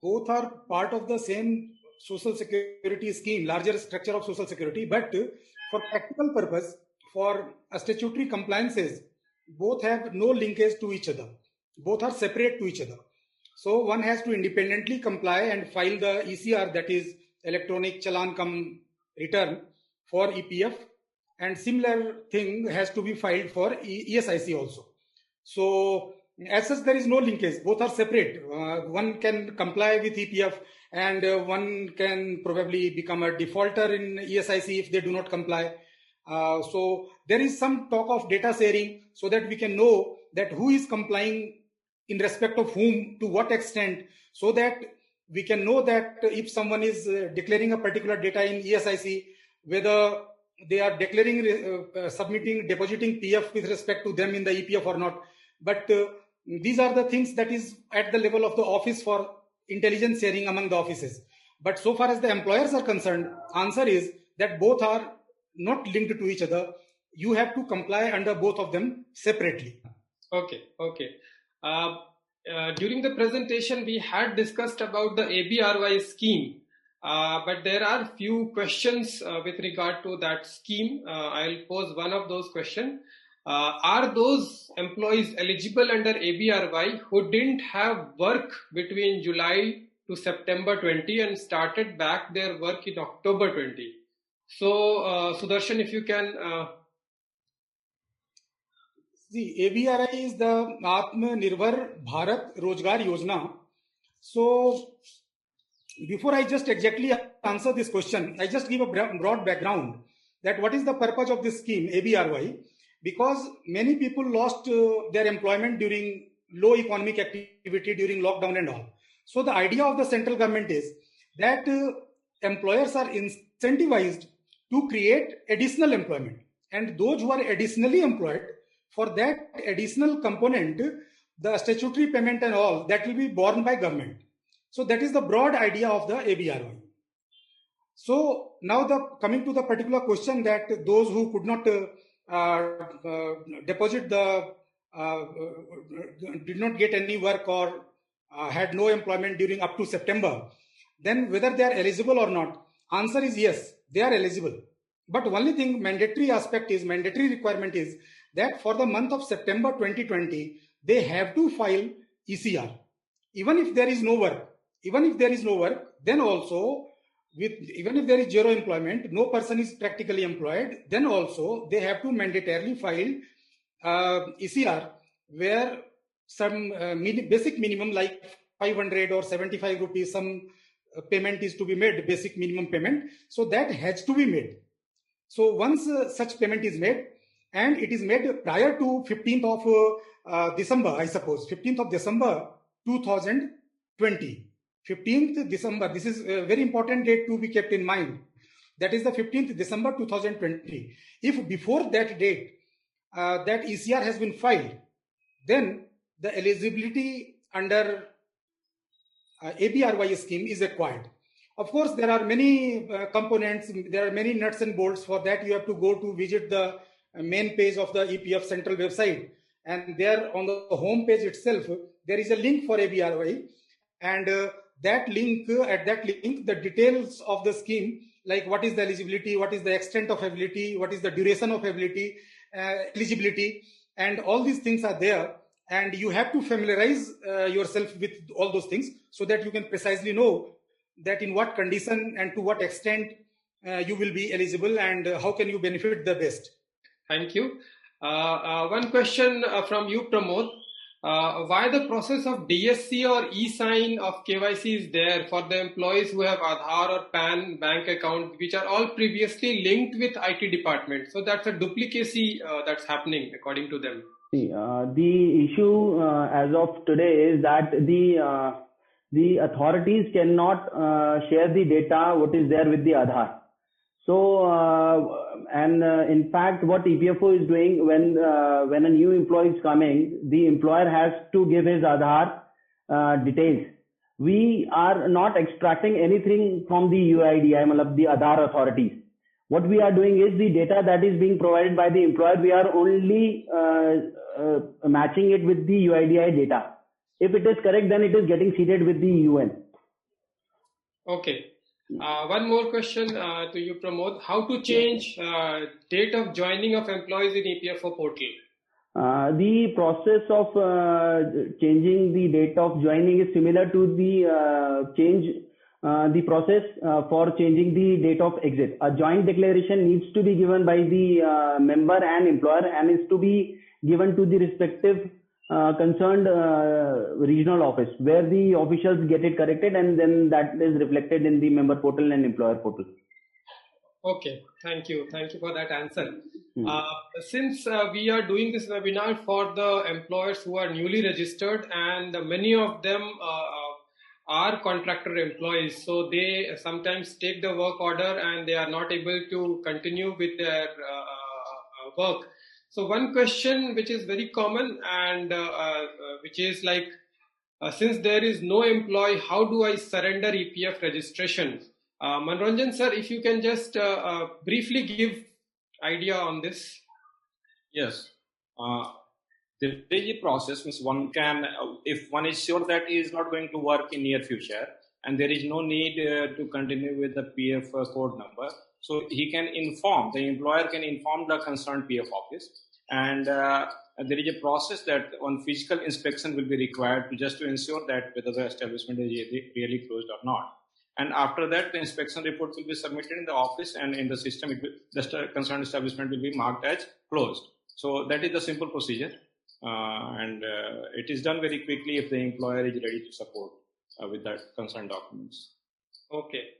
Both are part of the same social security scheme, larger structure of social security, but for practical purpose, for statutory compliances, both have no linkage to each other. Both are separate to each other. So one has to independently comply and file the ECR, that is electronic challan cum return, for EPF, and similar thing has to be filed for ESIC also. So as such, there is no linkage. Both are separate. One can comply with EPF and one can probably become a defaulter in ESIC if they do not comply. So there is some talk of data sharing so that we can know that who is complying in respect of whom, to what extent, so that we can know that if someone is declaring a particular data in ESIC, whether they are declaring, depositing PF with respect to them in the EPF or not. But these are the things that is at the level of the office for intelligence sharing among the offices. But so far as the employers are concerned, answer is that both are not linked to each other. You have to comply under both of them separately. Okay. During the presentation, we had discussed about the ABRY scheme, but there are few questions with regard to that scheme. I'll pose one of those questions. Are those employees eligible under ABRY who didn't have work between July to September 20 and started back their work in October 20? So, Sudarshan, if you can. The ABRY is the Atmanirbhar Bharat Rozgar Yojana. So, before I just exactly answer this question, I just give a broad background that what is the purpose of this scheme, ABRY, because many people lost their employment during low economic activity during lockdown and all. So the idea of the central government is that employers are incentivized to create additional employment, and those who are additionally employed, for that additional component, the statutory payment and all that will be borne by government. So that is the broad idea of the ABRY. So now coming to the particular question that those who could not deposit did not get any work or had no employment during up to September, then whether they are eligible or not, answer is yes, they are eligible. But only thing, mandatory requirement is that for the month of September 2020, they have to file ECR. Even if there is no work, then also, even if there is zero employment, no person is practically employed, then also they have to mandatorily file ECR, where some basic minimum like 500 or 75 rupees, some payment is to be made, basic minimum payment. So that has to be made. So once such payment is made, and it is made prior to 15th of December, I suppose, 15th of December 2020. 15th December, this is a very important date to be kept in mind. That is the 15th December 2020. If before that date, that ECR has been filed, then the eligibility under ABRY scheme is acquired. Of course, there are many components, there are many nuts and bolts. For that, you have to go to visit the main page of the EPF central website. And there on the home page itself, there is a link for ABRY. And at that link, the details of the scheme, like what is the eligibility, what is the extent of ability, what is the duration of ability, eligibility, and all these things are there. And you have to familiarize yourself with all those things so that you can precisely know that in what condition and to what extent you will be eligible and how can you benefit the best. Thank you. One question from you, Pramod. Why the process of DSC or e-sign of KYC is there for the employees who have Aadhaar or PAN bank account, which are all previously linked with IT department? So that's a duplicacy that's happening according to them. The issue as of today is that the authorities cannot share the data what is there with the Aadhaar. So in fact, what EPFO is doing when a new employee is coming, the employer has to give his Aadhaar details. We are not extracting anything from the UIDAI, the Aadhaar authorities. What we are doing is the data that is being provided by the employer, we are only matching it with the UIDAI data. If it is correct, then it is getting seeded with the UN. Okay. One more question to you, Pramod. How to change date of joining of employees in EPFO portal? The process of changing the date of joining is similar to the process for changing the date of exit. A joint declaration needs to be given by the member and employer and is to be given to the respective concerned regional office where the officials get it corrected, and then that is reflected in the member portal and employer portal. Okay, thank you for that answer. Since we are doing this webinar for the employers who are newly registered, and many of them are contractor employees, so they sometimes take the work order and they are not able to continue with their work. So one question which is very common and which is like, since there is no employee, how do I surrender EPF registration? Manoranjan sir, if you can just briefly give idea on this. Yes. There is a process which one can, if one is sure that he is not going to work in near future and there is no need to continue with the PF code number, so he can inform, the employer can inform the concerned PF office, and there is a process that one physical inspection will be required to ensure that whether the establishment is really closed or not. And after that, the inspection report will be submitted in the office, and in the system, the concerned establishment will be marked as closed. So that is the simple procedure. And it is done very quickly if the employer is ready to support with that concerned documents. Okay.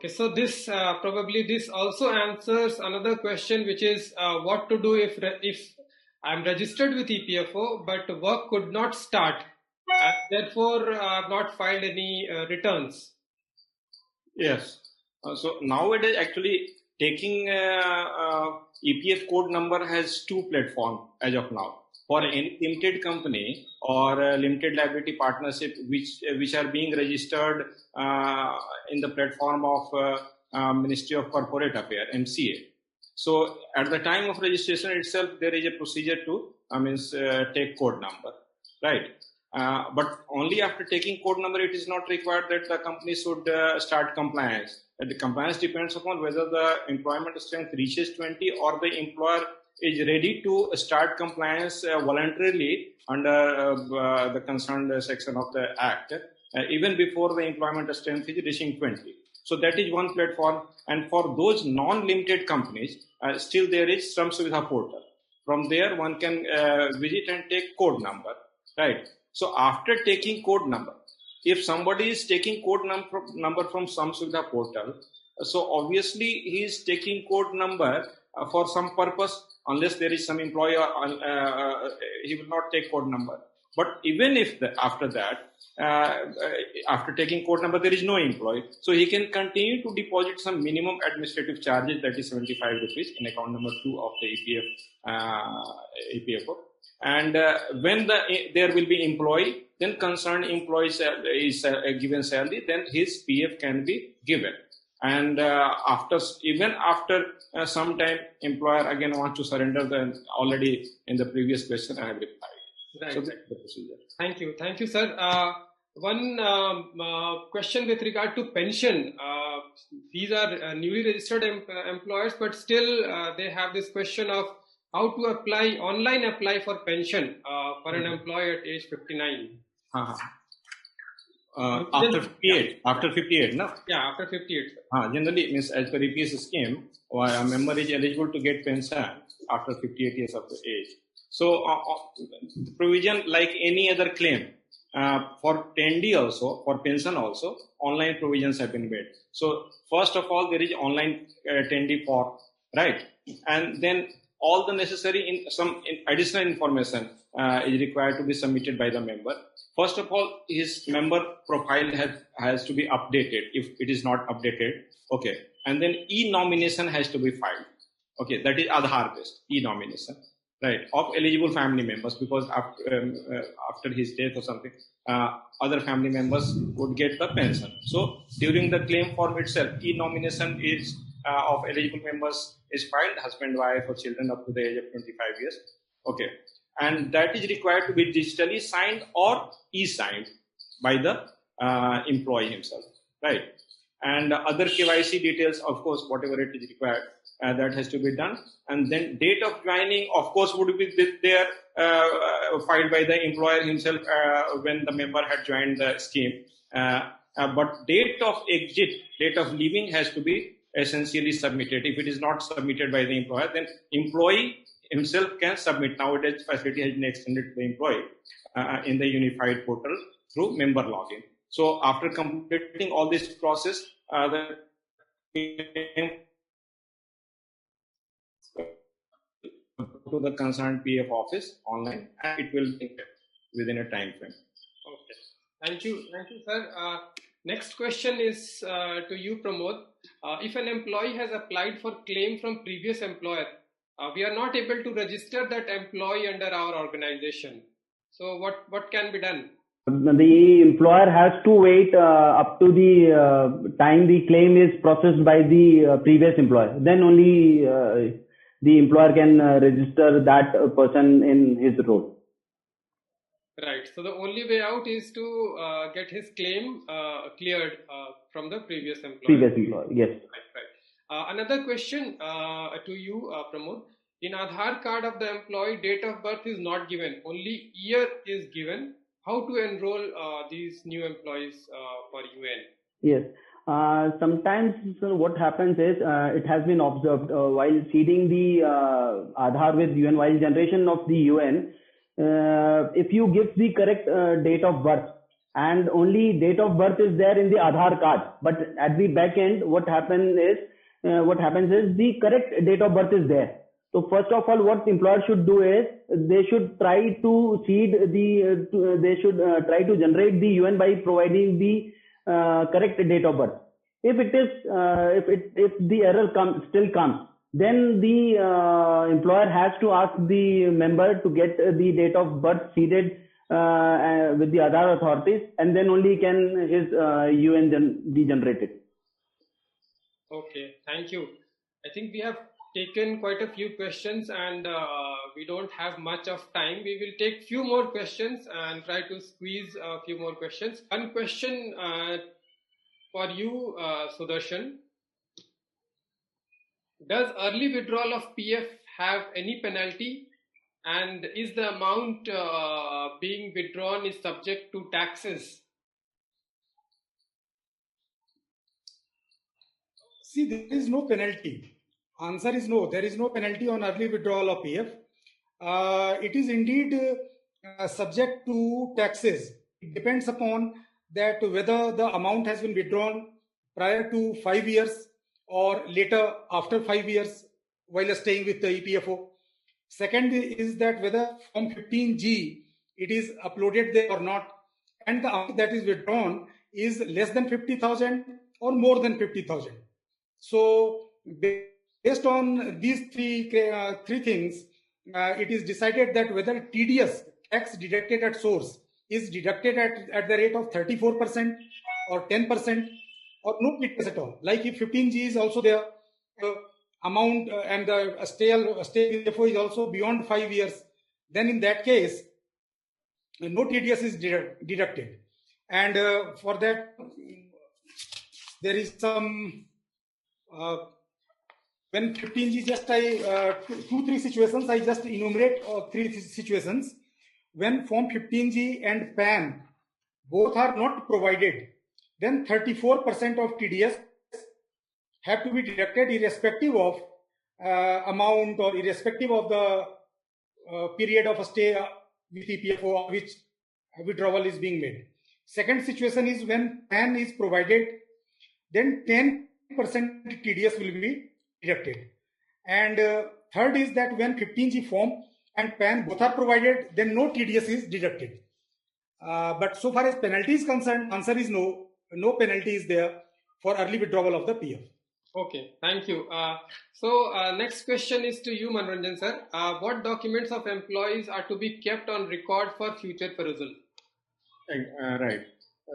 So this probably this also answers another question, which is what to do if I'm registered with EPFO but work could not start, and therefore I have not filed any returns. Yes. So nowadays, actually, taking EPF code number has two platforms as of now. For any limited company or limited liability partnership, which are being registered in the platform of Ministry of Corporate Affairs (MCA). So at the time of registration itself, there is a procedure to take code number, right? But only after taking code number, it is not required that the company should start compliance. The compliance depends upon whether the employment strength reaches 20 or the employer is ready to start compliance voluntarily under the concerned section of the Act, even before the employment strength is reaching 20. So that is one platform. And for those non-limited companies, still there is Shram Suvidha portal. From there, one can visit and take code number, right? So after taking code number, if somebody is taking code number from Shram Suvidha portal, so obviously he is taking code number for some purpose. Unless there is some employer, he will not take code number. But even if after that, after taking code number, there is no employee, so he can continue to deposit some minimum administrative charges, that is 75 rupees in account number 2 of the EPFO. And when there will be employee, then concerned employee is given salary, then his PF can be given. And after some time, employer again wants to surrender, then already in the previous question I have replied. Right. So that's the procedure. Thank you, sir. One question with regard to pension. These are newly registered employers, but still they have this question of how to online apply for pension for an employee at age 59. After 58, no? Yeah, after 58. Generally, means as per EPS scheme, a member is eligible to get pension after 58 years of the age. So, the provision like any other claim for TND also, for pension also, online provisions have been made. So, first of all, there is online TND form, right? And then all the necessary additional information is required to be submitted by the member. First of all, his member profile has to be updated if it is not updated. Okay. And then e-nomination has to be filed. Okay. That is Aadhaar based e-nomination, right? Of eligible family members, because after his death or something, other family members would get the pension. So during the claim form itself, e-nomination is of eligible members is filed, husband, wife, or children up to the age of 25 years. Okay. And that is required to be digitally signed or e-signed by the employee himself, right? And other KYC details, of course, whatever it is required, that has to be done. And then date of joining, of course, would be there filed by the employer himself when the member had joined the scheme. But date of exit, date of leaving has to be essentially submitted. If it is not submitted by the employer, then employee himself can submit. Nowadays, facility has been extended to the employee in the unified portal through member login. So after completing all this process, to the concerned PF office online, and it will be within a time frame. Okay. Thank you, sir. Next question is to you, Pramod. If an employee has applied for claim from previous employer, we are not able to register that employee under our organization. So what can be done? The employer has to wait up to the time the claim is processed by the previous employer. Then only the employer can register that person in his role. Right. So the only way out is to get his claim cleared from the previous employer. Previous employer, yes. Right. Another question to you, Pramod. In Aadhaar card of the employee, date of birth is not given. Only year is given. How to enroll these new employees for UN? Yes. Sometimes what happens is it has been observed while seeding the Aadhaar with UN, while generation of the UN, if you give the correct date of birth and only date of birth is there in the Aadhaar card, but at the back end, what happens is the correct date of birth is there. So first of all, what employer should do is they should try to seed try to generate the UN by providing the correct date of birth. If it is, if the error still comes, then the employer has to ask the member to get the date of birth seeded with the other authorities, and then only can his UN be generated. Okay, thank you. I think we have taken quite a few questions, and we don't have much of time. We will take few more questions and try to squeeze a few more questions. One question for you, Sudarshan. Does early withdrawal of PF have any penalty? And is the amount being withdrawn is subject to taxes? See, there is no penalty. Answer is no. There is no penalty on early withdrawal of PF. It is indeed subject to taxes. It depends upon that whether the amount has been withdrawn prior to 5 years or later after 5 years while staying with the EPFO. Second is that whether Form 15G it is uploaded there or not, and the amount that is withdrawn is less than 50,000 or more than 50,000. So based on these three things, it is decided that whether TDS, tax deducted at source, is deducted at the rate of 34% or 10% or no TDS at all. Like if 15G is also there, amount and the stay EPFO is also beyond 5 years, then in that case, no TDS is deducted. And for that, there is some, when 15G, just three situations, I just enumerate 3 situations. When Form 15G and PAN both are not provided, then 34% of TDS have to be deducted irrespective of amount or irrespective of the period of a stay with EPFO which withdrawal is being made. Second situation is when PAN is provided, then 10% TDS will be deducted. And third is that when 15G form and PAN both are provided, then no TDS is deducted. But so far as penalty is concerned, answer is no. No penalty is there for early withdrawal of the PF. Okay, thank you. Next question is to you, Manoranjan sir. What documents of employees are to be kept on record for future perusal? Right.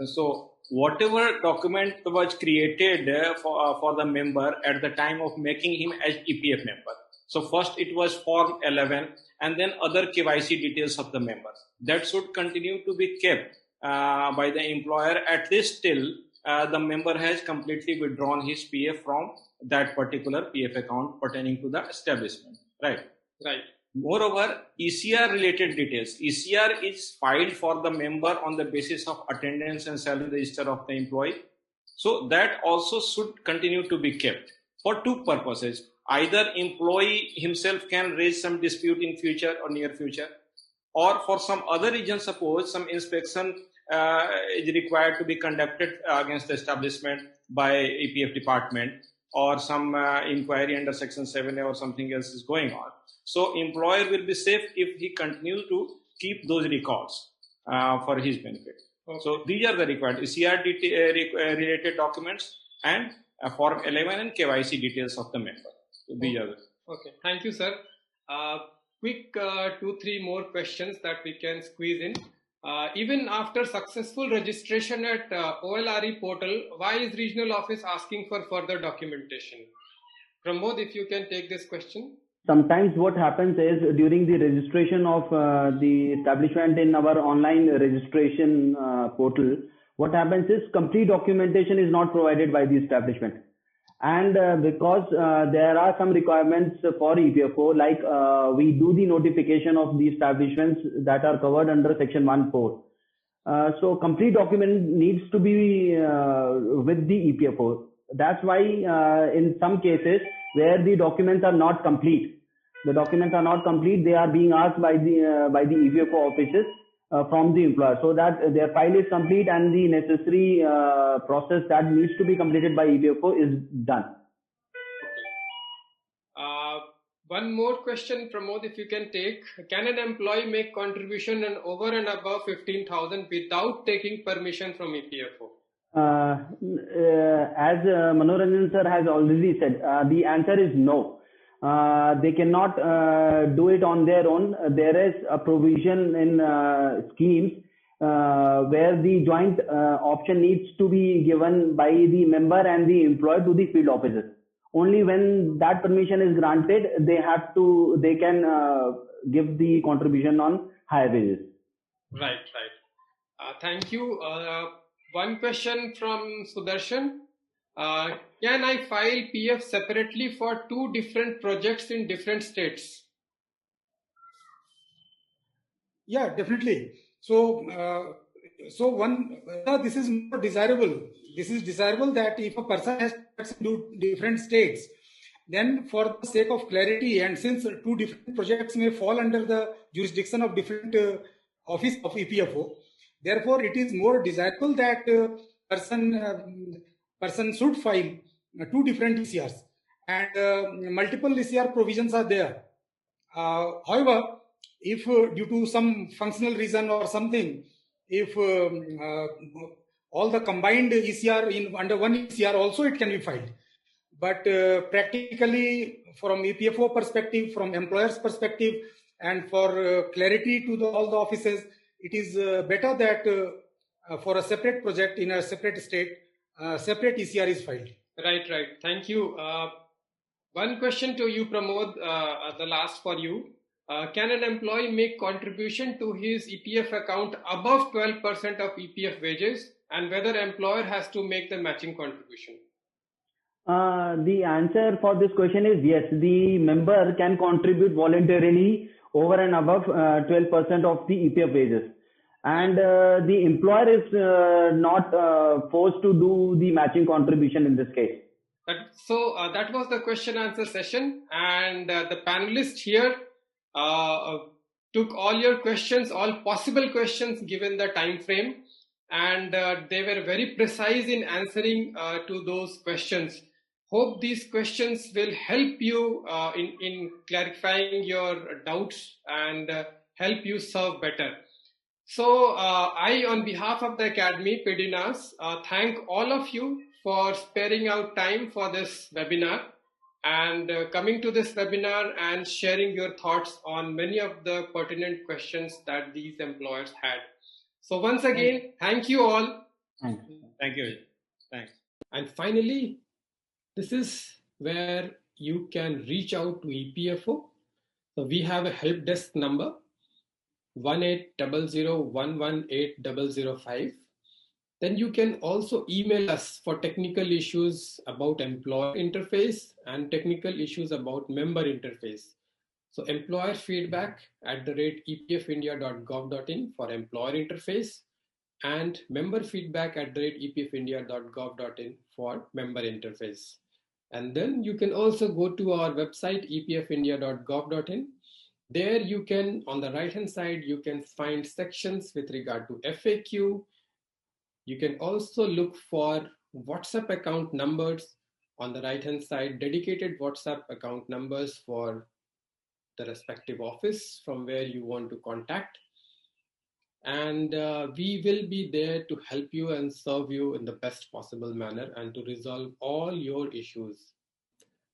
So whatever document was created for the member at the time of making him as EPF member. So first it was Form 11 and then other KYC details of the member. That should continue to be kept by the employer at least till the member has completely withdrawn his PF from that particular PF account pertaining to the establishment. Right. Right. Moreover, ECR related details. ECR is filed for the member on the basis of attendance and salary register of the employee. So that also should continue to be kept for 2 purposes. Either employee himself can raise some dispute in future or near future, or for some other reason, suppose some inspection is required to be conducted against the establishment by EPF department, or some inquiry under Section 7A or something else is going on. So employer will be safe if he continues to keep those records for his benefit. Okay. So these are the required ECR related documents and Form 11 and KYC details of the member. So these are the. Okay, thank you, sir. Quick 2-3 more questions that we can squeeze in. Even after successful registration at OLRE portal, why is regional office asking for further documentation? Pramod, if you can take this question. Sometimes what happens is during the registration of the establishment in our online registration portal, what happens is complete documentation is not provided by the establishment. And because there are some requirements for EPFO, like we do the notification of the establishments that are covered under Section 1.4. So complete document needs to be with the EPFO. That's why in some cases where the documents are not complete, they are being asked by the EPFO offices from the employer, so that their file is complete and the necessary process that needs to be completed by EPFO is done. Okay. One more question, Pramod, if you can take. Can an employee make contribution over and above 15,000 without taking permission from EPFO? As Manoranjan sir has already said, the answer is no. They cannot do it on their own. There is a provision in schemes where the joint option needs to be given by the member and the employer to the field officers. Only when that permission is granted, they can give the contribution on higher wages. Right. Thank you. One question from Sudarshan. Can I file PF separately for two different projects in different states? Yeah, definitely. So, this is more desirable. This is desirable that if a person has to do different states, then for the sake of clarity, and since two different projects may fall under the jurisdiction of different office of EPFO, therefore it is more desirable that person should file two different ECRs, and multiple ECR provisions are there. However, if due to some functional reason or something, if all the combined ECR under one ECR also it can be filed. But practically from EPFO perspective, from employer's perspective, and for clarity to all the offices, it is better that for a separate project in a separate state, separate ECR is filed. Right. Thank you. One question to you, Pramod, the last for you. Can an employee make contribution to his EPF account above 12% of EPF wages, and whether employer has to make the matching contribution? The answer for this question is yes. The member can contribute voluntarily over and above 12% of the EPF wages. And the employer is not forced to do the matching contribution in this case. So that was the question answer session, and the panelists here took all your questions, all possible questions given the time frame, and they were very precise in answering to those questions. Hope these questions will help you in clarifying your doubts and help you serve better. So I, on behalf of the Academy, Pedinas, thank all of you for sparing out time for this webinar and coming to this webinar and sharing your thoughts on many of the pertinent questions that these employers had. So once again, thank you all. Thank you. Thanks. And finally, this is where you can reach out to EPFO. So we have a help desk number 1800118005. Then you can also email us for technical issues about employer interface and technical issues about member interface. So employer feedback @epfindia.gov.in for employer interface and member feedback @epfindia.gov.in for member interface. And then you can also go to our website epfindia.gov.in. There you can, on the right hand side, you can find sections with regard to FAQ. You can also look for WhatsApp account numbers on the right hand side, dedicated WhatsApp account numbers for the respective office from where you want to contact. And we will be there to help you and serve you in the best possible manner and to resolve all your issues.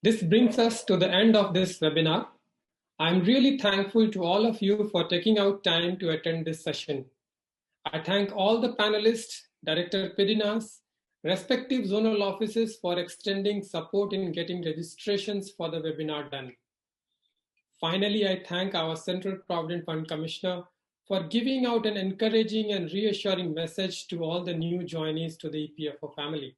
This brings us to the end of this webinar. I'm really thankful to all of you for taking out time to attend this session. I thank all the panelists, Director Pedinas, respective zonal offices for extending support in getting registrations for the webinar done. Finally, I thank our Central Provident Fund Commissioner for giving out an encouraging and reassuring message to all the new joinees to the EPFO family.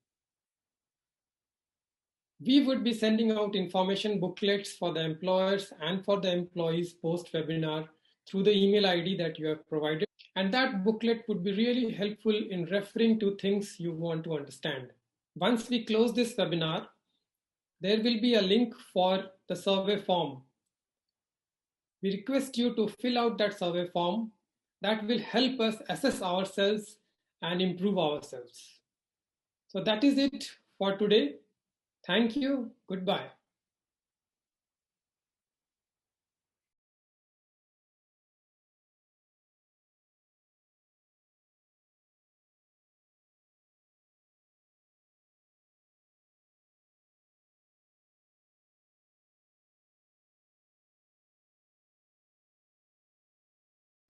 We would be sending out information booklets for the employers and for the employees post-webinar through the email ID that you have provided. And that booklet would be really helpful in referring to things you want to understand. Once we close this webinar, there will be a link for the survey form. We request you to fill out that survey form. That will help us assess ourselves and improve ourselves. So that is it for today. Thank you. Goodbye.